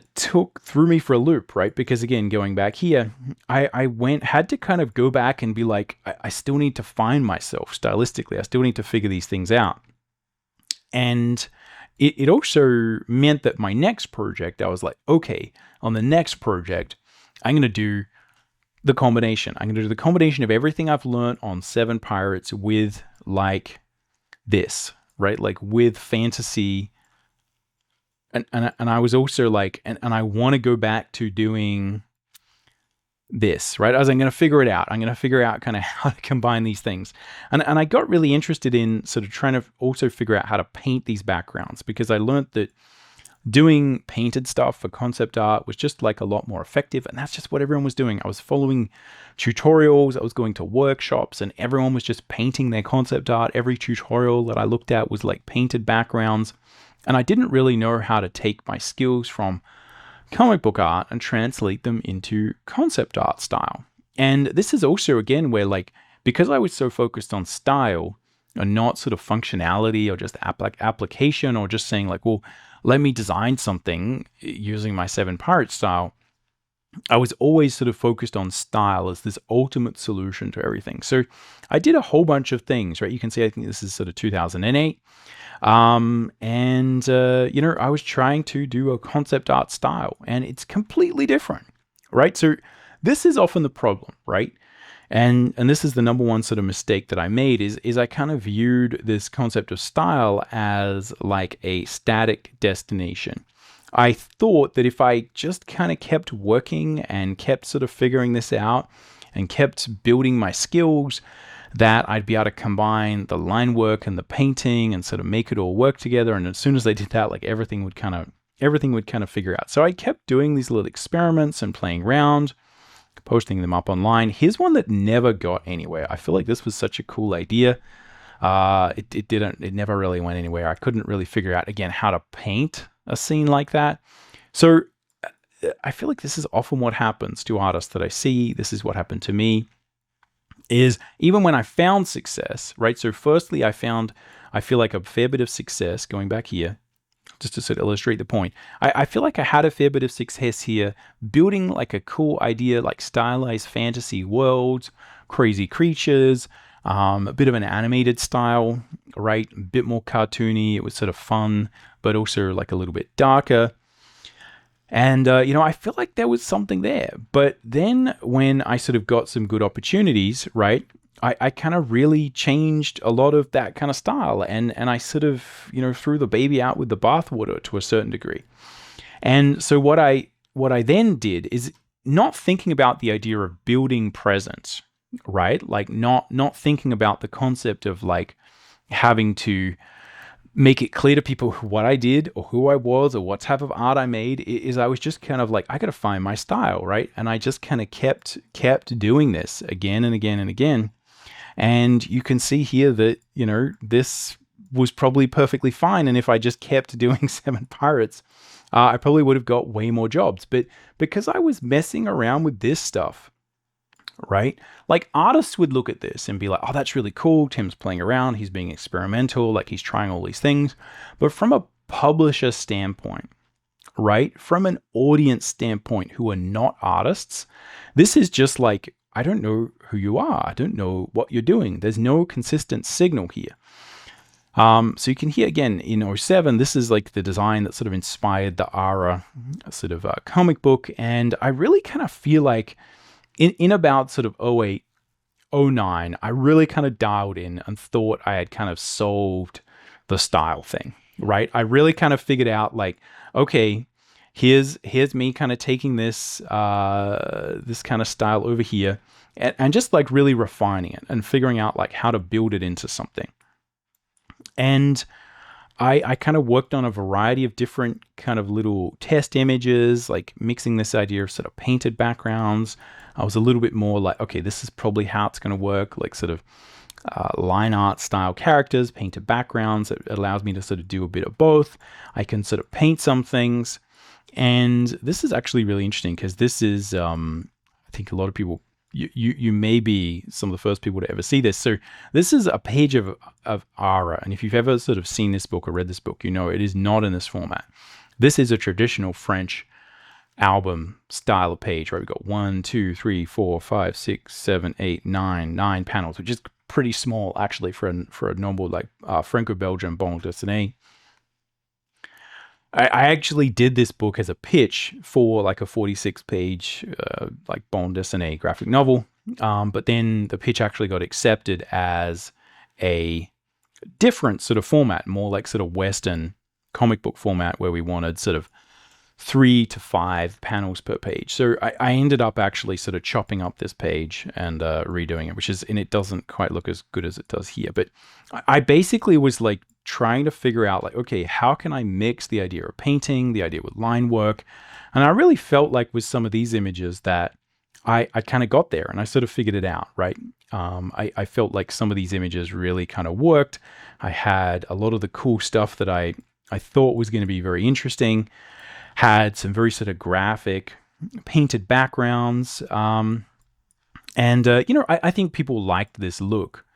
threw me for a loop, right? Because again, going back here, I had to kind of go back and be like, I still need to find myself stylistically. I still need to figure these things out. And it also meant that my next project, I was like, okay, on the next project, I'm going to do the combination. I'm going to do the combination of everything I've learned on Seven Pirates with like this, right? Like with fantasy. And I was also like, and I want to go back to doing this, right? As I'm going to figure it out. I'm going to figure out kind of how to combine these things. And I got really interested in sort of trying to also figure out how to paint these backgrounds, because I learned that doing painted stuff for concept art was just like a lot more effective. And that's just what everyone was doing. I was following tutorials. I was going to workshops and everyone was just painting their concept art. Every tutorial that I looked at was like painted backgrounds. And I didn't really know how to take my skills from comic book art and translate them into concept art style. And this is also, again, where like, because I was so focused on style and not sort of functionality or just application or just saying like, well, let me design something using my Seven Pirates style, I was always sort of focused on style as this ultimate solution to everything. So I did a whole bunch of things, right? You can see, I think this is sort of 2008. I was trying to do a concept art style and it's completely different. right? So this is often the problem, right? And this is the number one sort of mistake that I made is I kind of viewed this concept of style as like a static destination. I thought that if I just kind of kept working and kept sort of figuring this out and kept building my skills, that I'd be able to combine the line work and the painting and sort of make it all work together. And as soon as I did that, like everything would kind of figure out. So I kept doing these little experiments and playing around, posting them up online. Here's one that never got anywhere. I feel like this was such a cool idea. It never really went anywhere. I couldn't really figure out, again, how to paint a scene like that. So I feel like this is often what happens to artists that I see. This is what happened to me, is even when I found success, right? So firstly, I feel like a fair bit of success, going back here, just to sort of illustrate the point. I feel like I had a fair bit of success here building like a cool idea, like stylized fantasy worlds, crazy creatures, a bit of an animated style, right? A bit more cartoony. It was sort of fun, but also like a little bit darker. And, I feel like there was something there. But then when I sort of got some good opportunities, right, I kind of really changed a lot of that kind of style. And I sort of, threw the baby out with the bathwater to a certain degree. And so what I then did is not thinking about the idea of building presence, right? Like not thinking about the concept of like having to make it clear to people what I did or who I was or what type of art I made. Is I was just kind of like, I got to find my style, right? And I just kind of kept doing this again and again and again. And you can see here that, this was probably perfectly fine. And if I just kept doing Seven Pirates, I probably would have got way more jobs. But because I was messing around with this stuff, right? Like artists would look at this and be like, oh, that's really cool. Tim's playing around. He's being experimental. Like he's trying all these things. But from a publisher standpoint, right? From an audience standpoint who are not artists, this is just like, I don't know who you are. I don't know what you're doing. There's no consistent signal here. So you can hear again in '07, this is like the design that sort of inspired the Ara sort of comic book. And I really kind of feel like in about sort of '08, '09, I really kind of dialed in and thought I had kind of solved the style thing, right? I really kind of figured out like, okay, here's me kind of taking this this kind of style over here and just like really refining it and figuring out like how to build it into something. And I kind of worked on a variety of different kind of little test images, like mixing this idea of sort of painted backgrounds. I was a little bit more like, okay, this is probably how it's going to work, like sort of line art style characters, painted backgrounds. It allows me to sort of do a bit of both. I can sort of paint some things. And this is actually really interesting because this is, I think a lot of people, you may be some of the first people to ever see this. So this is a page of Ara. And if you've ever sort of seen this book or read this book, it is not in this format. This is a traditional French album style of page, right? We've got 1, 2, 3, 4, 5, 6, 7, 8, 9 panels, which is pretty small actually for a normal like Franco-Belgian bande dessinée. I actually did this book as a pitch for like a 46-page like bande dessinée graphic novel, but then the pitch actually got accepted as a different sort of format, more like sort of Western comic book format, where we wanted sort of 3 to 5 panels per page. So I ended up actually sort of chopping up this page and redoing it, and it doesn't quite look as good as it does here. But I basically was like trying to figure out like, okay, how can I mix the idea of painting, the idea with line work? And I really felt like with some of these images that I kind of got there and I sort of figured it out, right? I felt like some of these images really kind of worked. I had a lot of the cool stuff that I thought was going to be very interesting, had some very sort of graphic painted backgrounds. I think people liked this look.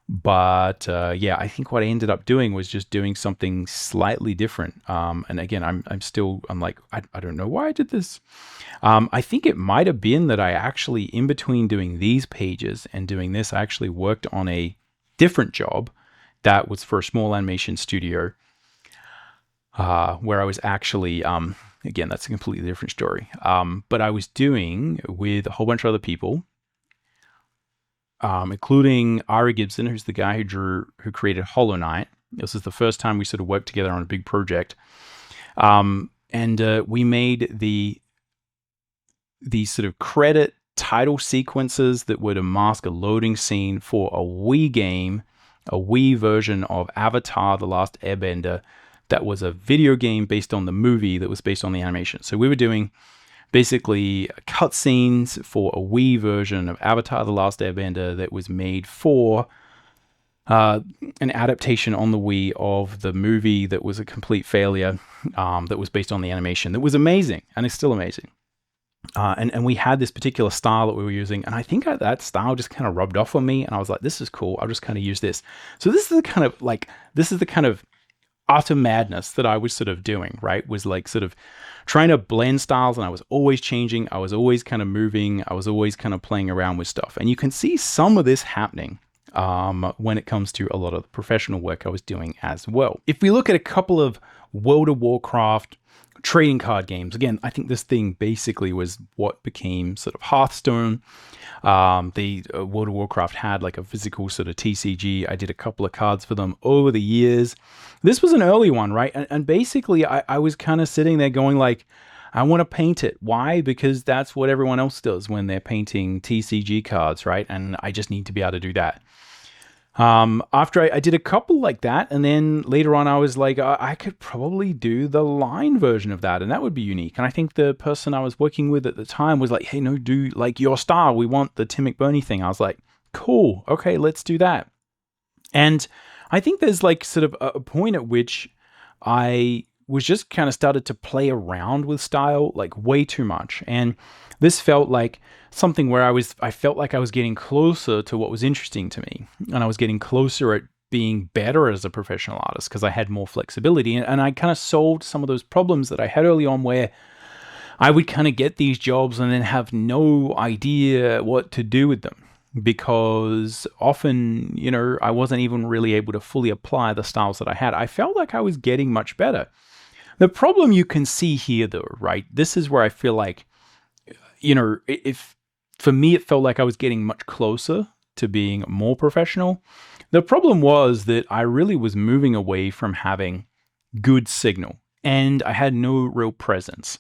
But I think what I ended up doing was just doing something slightly different. And again, I'm like, I don't know why I did this. I think it might have been that I actually, in between doing these pages and doing this, I actually worked on a different job that was for a small animation studio where I was actually Again, that's a completely different story. But I was doing with a whole bunch of other people, including Ari Gibson, who's the guy who created Hollow Knight. This is the first time we sort of worked together on a big project. And we made the sort of credit title sequences that were to mask a loading scene for a Wii game, a Wii version of Avatar: The Last Airbender, that was a video game based on the movie that was based on the animation. So we were doing basically cutscenes for a Wii version of Avatar: The Last Airbender that was made for an adaptation on the Wii of the movie that was a complete failure, that was based on the animation, that was amazing, and it's still amazing. And we had this particular style that we were using, and I think that style just kind of rubbed off on me, and I was like, this is cool, I'll just kind of use this. So this is the kind of utter madness that I was sort of doing, right? Was like sort of trying to blend styles, and I was always changing, I was always kind of moving, I was always kind of playing around with stuff. And you can see some of this happening when it comes to a lot of the professional work I was doing as well. If we look at a couple of World of Warcraft trading card games, again, I think this thing basically was what became sort of Hearthstone. The World of Warcraft had like a physical sort of TCG. I did a couple of cards for them over the years. This was an early one, right? And basically I was kind of sitting there going like, I want to paint it. Why? Because that's what everyone else does when they're painting TCG cards, right? And I just need to be able to do that. After I did a couple like that, and then later on I was like, I could probably do the line version of that, and that would be unique. And I think the person I was working with at the time was like, hey, no, do like your style. We want the Tim McBurney thing. I was like, cool, okay, let's do that. And I think there's like sort of a point at which I was just kind of started to play around with style like way too much. And this felt like something where I felt like I was getting closer to what was interesting to me. And I was getting closer at being better as a professional artist because I had more flexibility. And I kind of solved some of those problems that I had early on where I would kind of get these jobs and then have no idea what to do with them. Because often, I wasn't even really able to fully apply the styles that I had. I felt like I was getting much better. The problem you can see here though, right? This is where I feel like, if for me, it felt like I was getting much closer to being more professional. The problem was that I really was moving away from having good signal and I had no real presence.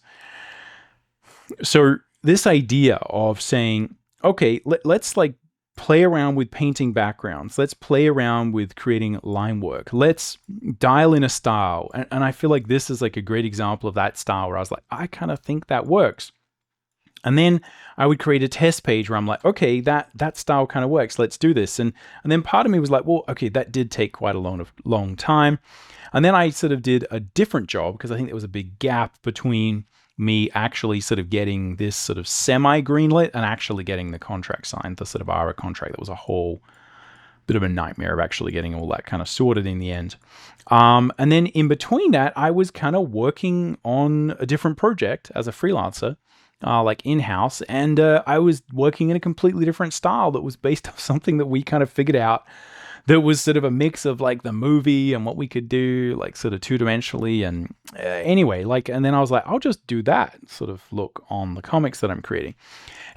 So this idea of saying, okay, let's like play around with painting backgrounds. Let's play around with creating line work. Let's dial in a style. And I feel like this is like a great example of that style where I was like, I kind of think that works. And then I would create a test page where I'm like, okay, that style kind of works. Let's do this. And then part of me was like, well, okay, that did take quite a long time. And then I sort of did a different job because I think there was a big gap between me actually sort of getting this sort of semi-greenlit and actually getting the contract signed, the sort of ARA contract. That was a whole bit of a nightmare of actually getting all that kind of sorted in the end. And then in between that, I was kind of working on a different project as a freelancer, like in-house, and I was working in a completely different style that was based off something that we kind of figured out that was sort of a mix of like the movie and what we could do like sort of two-dimensionally. And anyway, and then I was like, I'll just do that sort of look on the comics that I'm creating.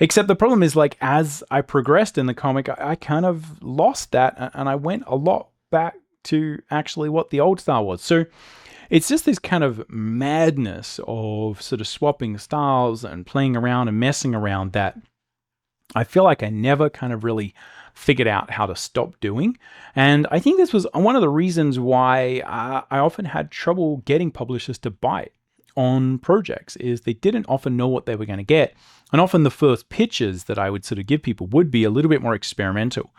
Except the problem is like, as I progressed in the comic, I kind of lost that and I went a lot back to actually what the old style was. So it's just this kind of madness of sort of swapping styles and playing around and messing around that I feel like I never kind of really figured out how to stop doing. And I think this was one of the reasons why I often had trouble getting publishers to bite on projects, is they didn't often know what they were going to get. And often the first pitches that I would sort of give people would be a little bit more experimental.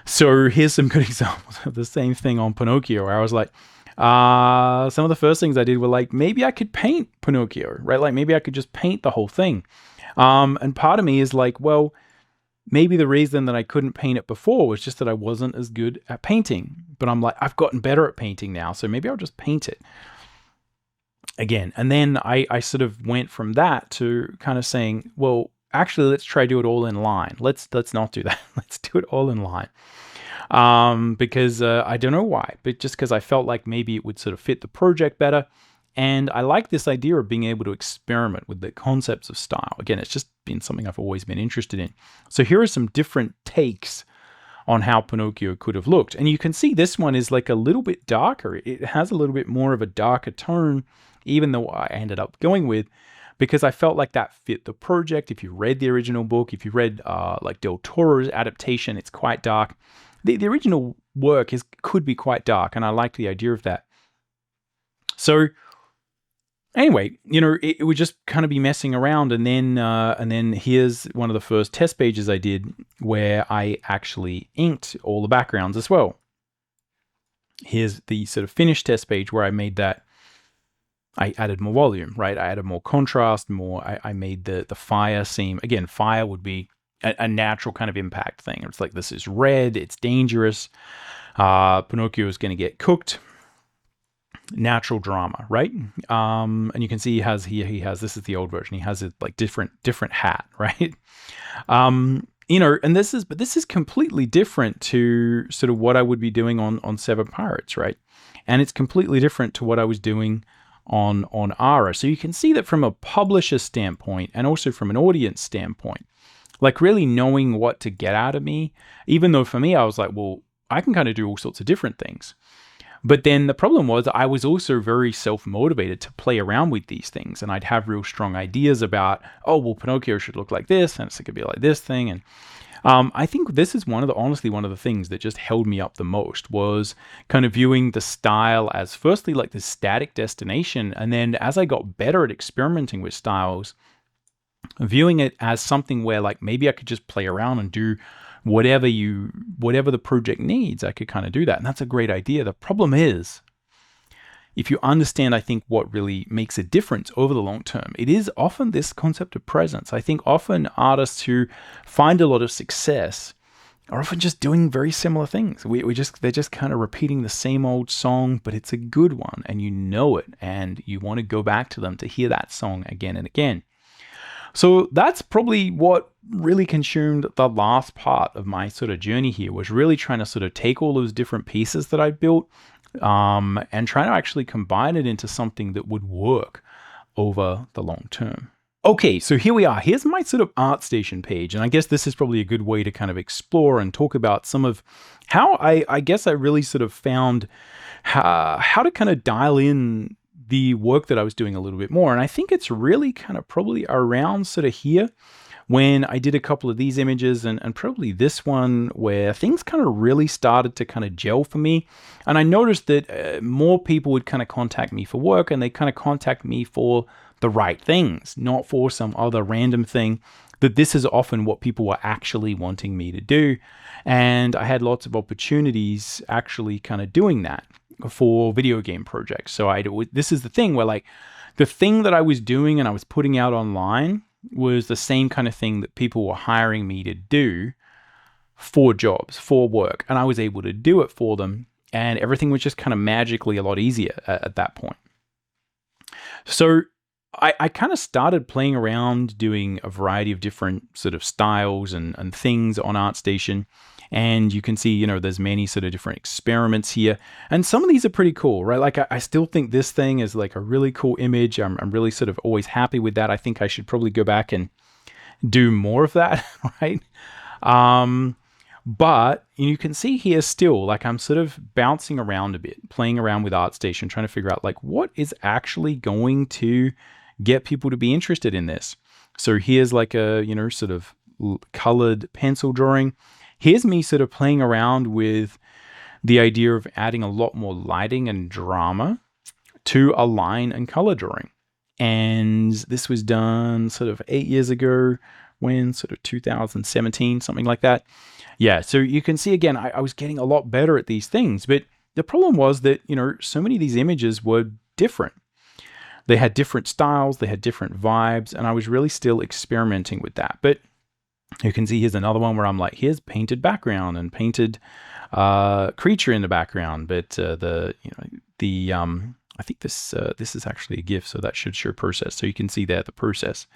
So here's some good examples of the same thing on Pinocchio, where I was like, some of the first things I did were like, maybe I could paint Pinocchio, right? Like maybe I could just paint the whole thing. And part of me is like, well, maybe the reason that I couldn't paint it before was just that I wasn't as good at painting. But I'm like, I've gotten better at painting now, so maybe I'll just paint it again. And then I sort of went from that to kind of saying, well, actually, let's try to do it all in line. Let's not do that. Let's do it all in line. Because I don't know why, but just because I felt like maybe it would sort of fit the project better. And I like this idea of being able to experiment with the concepts of style. Again, it's just been something I've always been interested in. So here are some different takes on how Pinocchio could have looked. And you can see this one is like a little bit darker. It has a little bit more of a darker tone, even though I ended up going with, because I felt like that fit the project. If you read the original book, if you read like Del Toro's adaptation, it's quite dark. The original work could be quite dark, and I like the idea of that. So anyway, it would just kind of be messing around, and then here's one of the first test pages I did where I actually inked all the backgrounds as well. Here's the sort of finished test page where I made that. I added more volume, right? I added more contrast, I made the fire seem, again, fire would be a natural kind of impact thing. It's like, this is red, it's dangerous. Pinocchio is going to get cooked. Natural drama, right? And you can see he has, this is the old version. He has a like different hat, right? And this is completely different to sort of what I would be doing on Seven Pirates, right? And it's completely different to what I was doing on Ara. So you can see that from a publisher standpoint and also from an audience standpoint, like really knowing what to get out of me, even though for me, I was like, well, I can kind of do all sorts of different things. But then the problem was I was also very self-motivated to play around with these things. And I'd have real strong ideas about, oh, well, Pinocchio should look like this, and it's going to be like this thing. And I think this is honestly one of the things that just held me up the most, was kind of viewing the style as firstly like this static destination. And then as I got better at experimenting with styles, viewing it as something where like maybe I could just play around and do whatever the project needs. I could kind of do that. And that's a great idea. The problem is, if you understand, I think, what really makes a difference over the long term, it is often this concept of presence. I think often artists who find a lot of success are often just doing very similar things. They're just kind of repeating the same old song, but it's a good one, and you know it, and you want to go back to them to hear that song again and again. So that's probably what really consumed the last part of my sort of journey here, was really trying to sort of take all those different pieces that I built and trying to actually combine it into something that would work over the long term. Okay, so here we are. Here's my sort of ArtStation page. And I guess this is probably a good way to kind of explore and talk about some of how I guess I really sort of found how to kind of dial in the work that I was doing a little bit more. And I think it's really kind of probably around sort of here when I did a couple of these images and probably this one where things kind of really started to kind of gel for me. And I noticed that more people would kind of contact me for work, and they kind of contact me for the right things, not for some other random thing, that this is often what people were actually wanting me to do. And I had lots of opportunities actually kind of doing that for video game projects. So this is the thing where like the thing that I was doing and I was putting out online was the same kind of thing that people were hiring me to do for jobs, for work. And I was able to do it for them. And everything was just kind of magically a lot easier at that point. So I kind of started playing around doing a variety of different sort of styles and things on ArtStation. And you can see, there's many sort of different experiments here. And some of these are pretty cool, right? Like I still think this thing is like a really cool image. I'm really sort of always happy with that. I think I should probably go back and do more of that, right? But you can see here still, like I'm sort of bouncing around a bit, playing around with ArtStation, trying to figure out like what is actually going to get people to be interested in this. So here's like a, sort of colored pencil drawing. Here's me sort of playing around with the idea of adding a lot more lighting and drama to a line and color drawing. And this was done sort of 8 years ago, when sort of 2017, something like that. Yeah, so you can see again, I was getting a lot better at these things, but the problem was that, so many of these images were different. They had different styles, they had different vibes, and I was really still experimenting with that. But you can see here's another one where I'm like, here's painted background and painted creature in the background. But I think this is actually a GIF, so that should show process. So you can see there the process.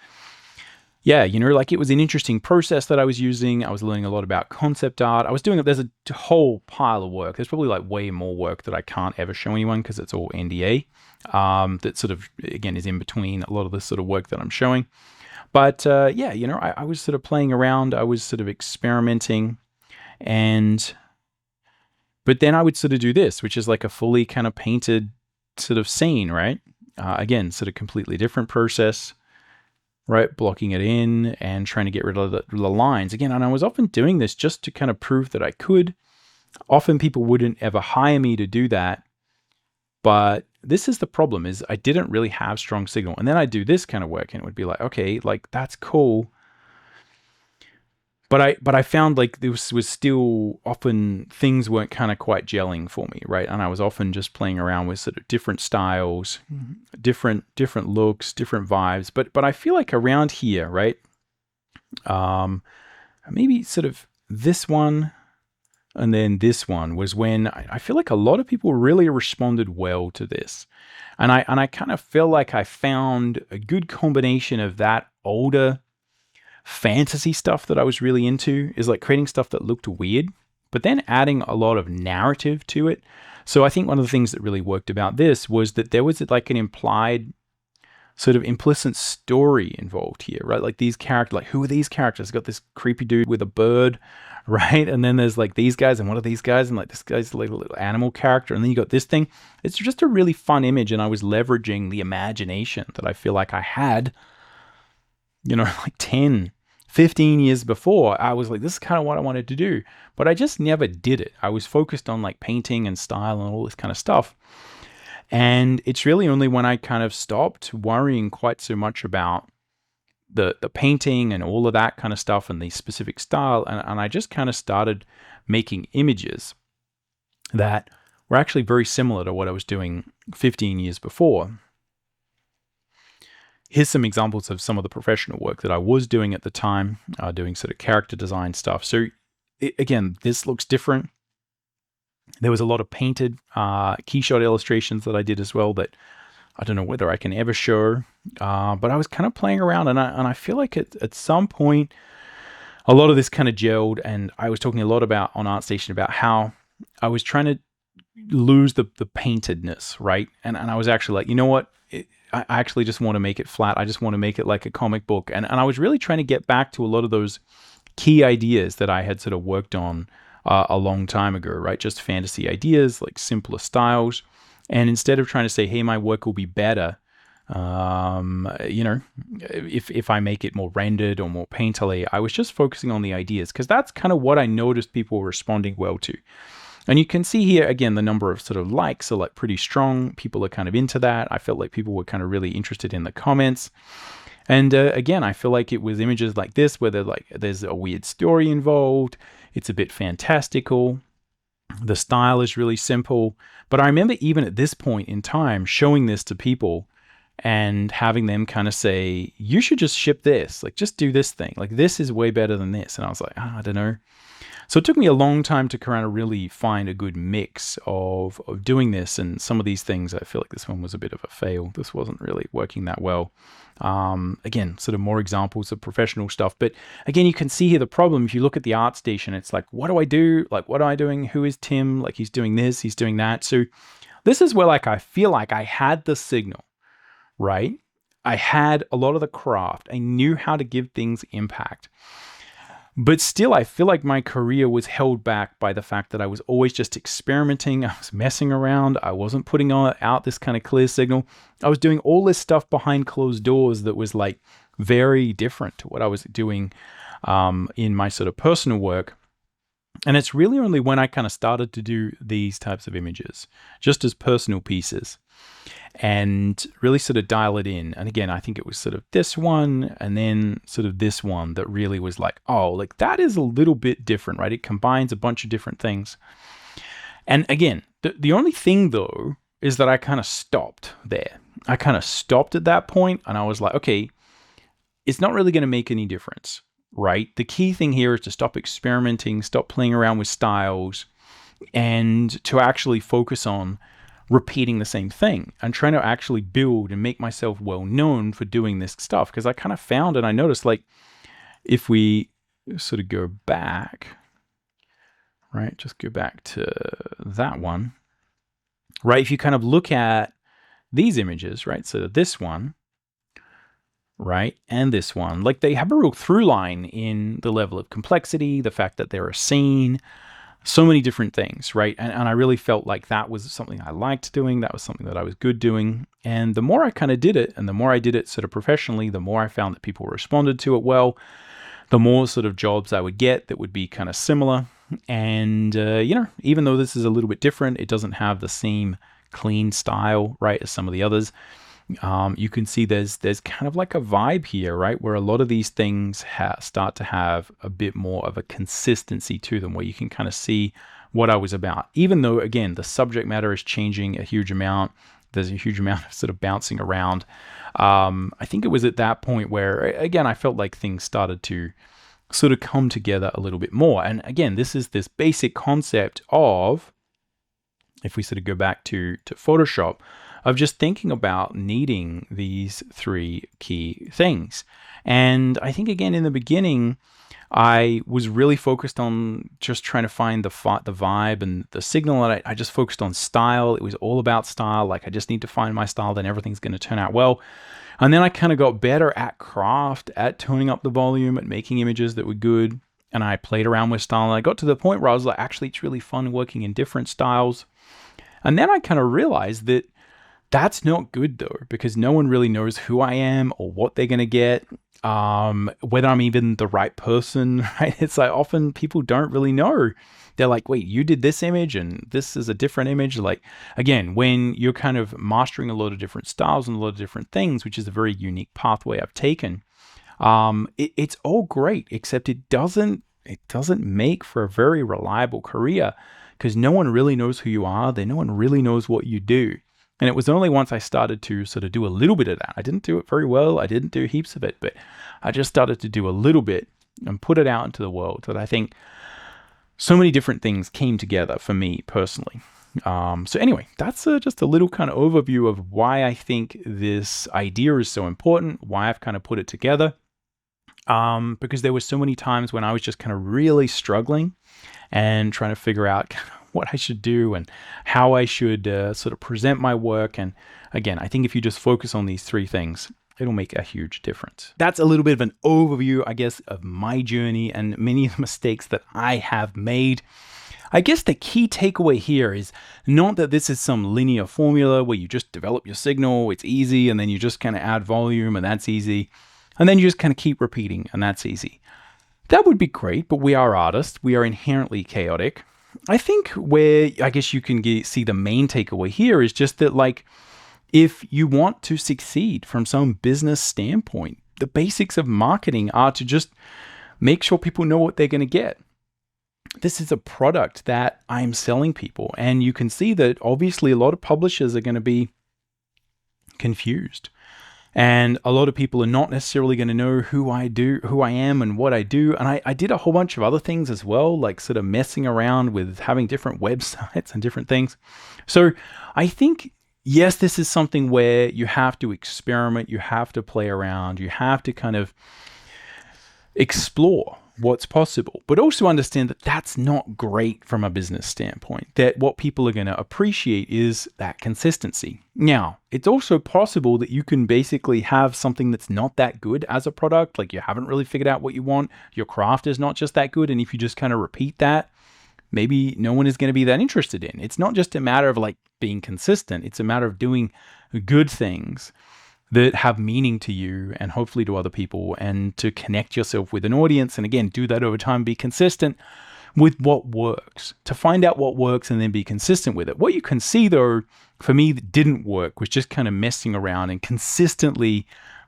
Yeah, like it was an interesting process that I was using. I was learning a lot about concept art. I was doing, there's a whole pile of work. There's probably like way more work that I can't ever show anyone because it's all NDA. That sort of, again, is in between a lot of the sort of work that I'm showing. But yeah, I was sort of playing around. I was sort of experimenting. But then I would sort of do this, which is like a fully kind of painted sort of scene, right? Again, sort of completely different process, right? Blocking it in and trying to get rid of the lines. Again, and I was often doing this just to kind of prove that I could. Often people wouldn't ever hire me to do that. But this is the problem, is I didn't really have strong signal. And then I do this kind of work and it would be like, okay, like that's cool. But I found like this was still often things weren't kind of quite gelling for me, right? And I was often just playing around with sort of different styles, different looks, different vibes. But I feel like around here, right? Maybe sort of this one and then this one was when I feel like a lot of people really responded well to this. And I kind of feel like I found a good combination of that older fantasy stuff that I was really into, is like creating stuff that looked weird, but then adding a lot of narrative to it. So I think one of the things that really worked about this was that there was like an implied sort of implicit story involved here, right? Like these characters, like who are these characters? Got this creepy dude with a bird, right? And then there's like these guys, and what are these guys? And like this guy's like a little animal character, and then you got this thing. It's just a really fun image, and I was leveraging the imagination that I feel like I had, like 10, 15 years before. I was like, this is kind of what I wanted to do, but I just never did it. I was focused on like painting and style and all this kind of stuff. And it's really only when I kind of stopped worrying quite so much about the painting and all of that kind of stuff and the specific style, and I just kind of started making images that were actually very similar to what I was doing 15 years before. Here's some examples of some of the professional work that I was doing at the time, doing sort of character design stuff. So again, this looks different. There was a lot of painted keyshot illustrations that I did as well that I don't know whether I can ever show, but I was kind of playing around, and I feel like at some point, a lot of this kind of gelled, and I was talking a lot about on ArtStation about how I was trying to lose the paintedness, right? And I was actually like, you know what? I actually just want to make it flat. I just want to make it like a comic book. And I was really trying to get back to a lot of those key ideas that I had sort of worked on a long time ago, right? Just fantasy ideas, like simpler styles. And instead of trying to say, hey, my work will be better, if I make it more rendered or more painterly, I was just focusing on the ideas, because that's kind of what I noticed people were responding well to. And you can see here, again, the number of sort of likes are like pretty strong. People are kind of into that. I felt like people were kind of really interested in the comments. And again, I feel like it was images like this where there's a weird story involved. It's a bit fantastical. The style is really simple. But I remember even at this point in time showing this to people and having them kind of say, you should just ship this. Like, just do this thing. Like, this is way better than this. And I was like, I don't know. So it took me a long time to kind of really find a good mix of doing this. And some of these things, I feel like this one was a bit of a fail. This wasn't really working that well. Again, sort of more examples of professional stuff. But again, you can see here the problem. If you look at the ArtStation, it's like, what do I do? Like, what am I doing? Who is Tim? Like, he's doing this, he's doing that. So this is where like I feel like I had the signal, right? I had a lot of the craft. I knew how to give things impact. But still, I feel like my career was held back by the fact that I was always just experimenting. I was messing around. I wasn't putting out this kind of clear signal. I was doing all this stuff behind closed doors that was like very different to what I was doing in my sort of personal work. And it's really only when I kind of started to do these types of images, just as personal pieces, and really sort of dial it in. And again, I think it was sort of this one and then sort of this one that really was like, oh, like that is a little bit different, right? It combines a bunch of different things. And again, the only thing though is that I kind of stopped there. I kind of stopped at that point and I was like, okay, it's not really going to make any difference, right? The key thing here is to stop experimenting, stop playing around with styles, and to actually focus on repeating the same thing and trying to actually build and make myself well known for doing this stuff. Because I kind of found and I noticed, like, if we sort of go back, right, just go back to that one, right? If you kind of look at these images, right, so this one, right, and this one, like, they have a real through line in the level of complexity, the fact that they're a scene, so many different things, right? And I really felt like that was something I liked doing. That was something that I was good doing. And the more I kind of did it, and the more I did it sort of professionally, the more I found that people responded to it well, the more sort of jobs I would get that would be kind of similar. And, even though this is a little bit different, it doesn't have the same clean style, right, as some of the others. You can see there's kind of like a vibe here, right, where a lot of these things start to have a bit more of a consistency to them, where you can kind of see what I was about. Even though, again, the subject matter is changing a huge amount, there's a huge amount of sort of bouncing around. I think it was at that point where, again, I felt like things started to sort of come together a little bit more. And again, this is this basic concept of, if we sort of go back to Photoshop, of just thinking about needing these three key things. And I think, again, in the beginning, I was really focused on just trying to find the vibe and the signal. And I just focused on style. It was all about style. Like, I just need to find my style, then everything's going to turn out well. And then I kind of got better at craft, at toning up the volume, at making images that were good. And I played around with style. And I got to the point where I was like, actually, it's really fun working in different styles. And then I kind of realized that that's not good, though, because no one really knows who I am or what they're going to get, whether I'm even the right person, right? It's like often people don't really know. They're like, wait, you did this image and this is a different image. Like, again, when you're kind of mastering a lot of different styles and a lot of different things, which is a very unique pathway I've taken, it's all great, except it doesn't make for a very reliable career, because no one really knows who you are. No one really knows what you do. And it was only once I started to sort of do a little bit of that. I didn't do it very well. I didn't do heaps of it, but I just started to do a little bit and put it out into the world, that I think so many different things came together for me personally. So anyway, that's just a little kind of overview of why I think this idea is so important, why I've kind of put it together. Because there were so many times when I was just kind of really struggling and trying to figure out what I should do and how I should sort of present my work. And again, I think if you just focus on these three things, it'll make a huge difference. That's a little bit of an overview, I guess, of my journey and many of the mistakes that I have made. I guess the key takeaway here is not that this is some linear formula where you just develop your signal, it's easy, and then you just kind of add volume and that's easy. And then you just kind of keep repeating and that's easy. That would be great, but we are artists. We are inherently chaotic. I think where I guess you can see the main takeaway here is just that, like, if you want to succeed from some business standpoint, the basics of marketing are to just make sure people know what they're going to get. This is a product that I'm selling people, and you can see that obviously a lot of publishers are going to be confused. And a lot of people are not necessarily going to know who I am and what I do. And I did a whole bunch of other things as well, like sort of messing around with having different websites and different things. So I think, yes, this is something where you have to experiment, you have to play around, you have to kind of explore what's possible, but also understand that that's not great from a business standpoint, that what people are going to appreciate is that consistency. Now, it's also possible that you can basically have something that's not that good as a product, like you haven't really figured out what you want, your craft is not just that good, and if you just kind of repeat that, maybe no one is going to be that interested in. It's not just a matter of like being consistent, it's a matter of doing good things that have meaning to you and hopefully to other people, and to connect yourself with an audience. And again, do that over time, be consistent with what works, to find out what works and then be consistent with it. What you can see though, for me, that didn't work was just kind of messing around and consistently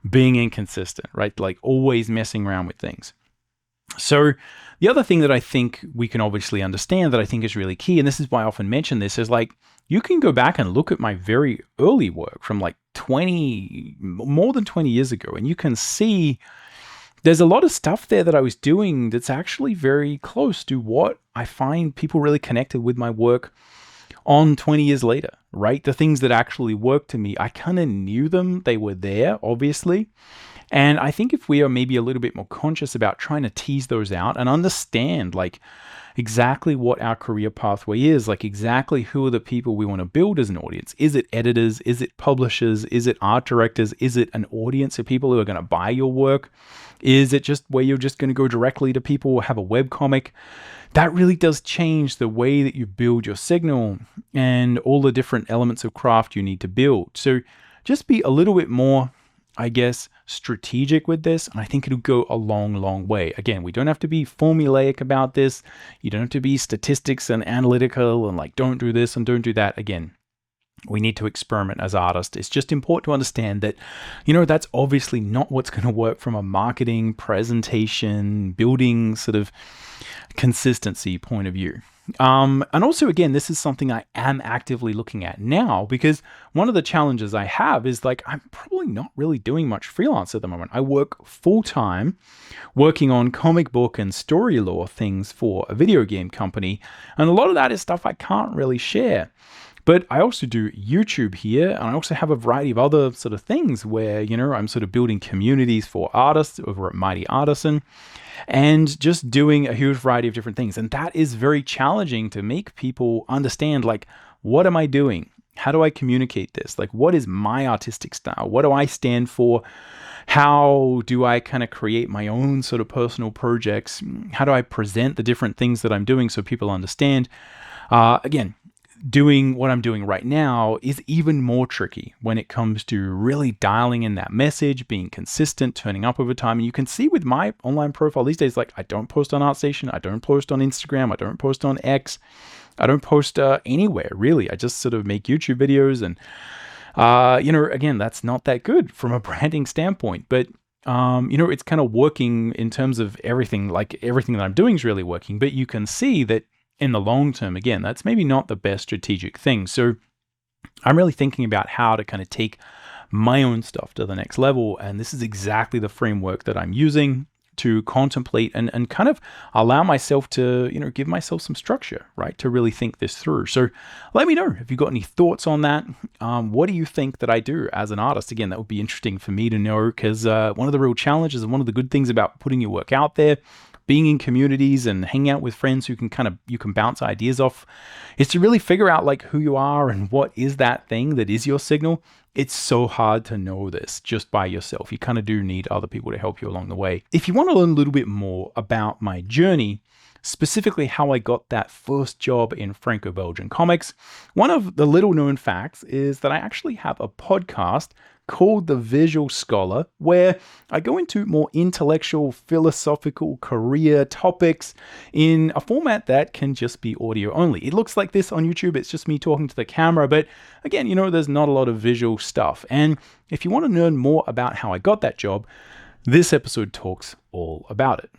being inconsistent, right? Like always messing around with things. So the other thing that I think we can obviously understand that I think is really key, and this is why I often mention this, is like, you can go back and look at my very early work from like more than 20 years ago, and you can see there's a lot of stuff there that I was doing that's actually very close to what I find people really connected with my work. on 20 years later, right? The things that actually worked to me, I kind of knew them. They were there, obviously. And I think if we are maybe a little bit more conscious about trying to tease those out and understand like exactly what our career pathway is, like exactly who are the people we want to build as an audience. Is it editors? Is it publishers? Is it art directors? Is it an audience of people who are going to buy your work? Is it just where you're just going to go directly to people or have a webcomic? That really does change the way that you build your signal and all the different elements of craft you need to build. So just be a little bit more, I guess, strategic with this, and I think it'll go a long, long way. Again, we don't have to be formulaic about this. You don't have to be statistics and analytical and like, don't do this and don't do that. Again, we need to experiment as artists. It's just important to understand that, that's obviously not what's going to work from a marketing, presentation, building sort of consistency point of view. And also, again, this is something I am actively looking at now, because one of the challenges I have is like, I'm probably not really doing much freelance at the moment. I work full time working on comic book and story lore things for a video game company. And a lot of that is stuff I can't really share. But I also do YouTube here, and I also have a variety of other sort of things where, I'm sort of building communities for artists over at Mighty Artisan and just doing a huge variety of different things. And that is very challenging to make people understand, like, what am I doing? How do I communicate this? Like, what is my artistic style? What do I stand for? How do I kind of create my own sort of personal projects? How do I present the different things that I'm doing so people understand? Again, doing what I'm doing right now is even more tricky when it comes to really dialing in that message, being consistent, turning up over time. And you can see with my online profile these days, like, I don't post on ArtStation, I don't post on Instagram, I don't post on X, I don't post anywhere really. I just sort of make YouTube videos, and again, that's not that good from a branding standpoint, but it's kind of working in terms of everything. Like, everything that I'm doing is really working, but you can see that in the long term, again, that's maybe not the best strategic thing. So I'm really thinking about how to kind of take my own stuff to the next level. And this is exactly the framework that I'm using to contemplate and kind of allow myself to, give myself some structure, right? To really think this through. So let me know if you've got any thoughts on that. What do you think that I do as an artist? Again, that would be interesting for me to know, because one of the real challenges and one of the good things about putting your work out there, being in communities and hanging out with friends who you can bounce ideas off, is to really figure out like who you are and what is that thing that is your signal. It's so hard to know this just by yourself. You kind of do need other people to help you along the way. If you want to learn a little bit more about my journey, specifically how I got that first job in Franco-Belgian comics, one of the little known facts is that I actually have a podcast called The Visual Scholar, where I go into more intellectual, philosophical, career topics in a format that can just be audio only. It looks like this on YouTube. It's just me talking to the camera, but again, there's not a lot of visual stuff. And if you want to learn more about how I got that job, this episode talks all about it.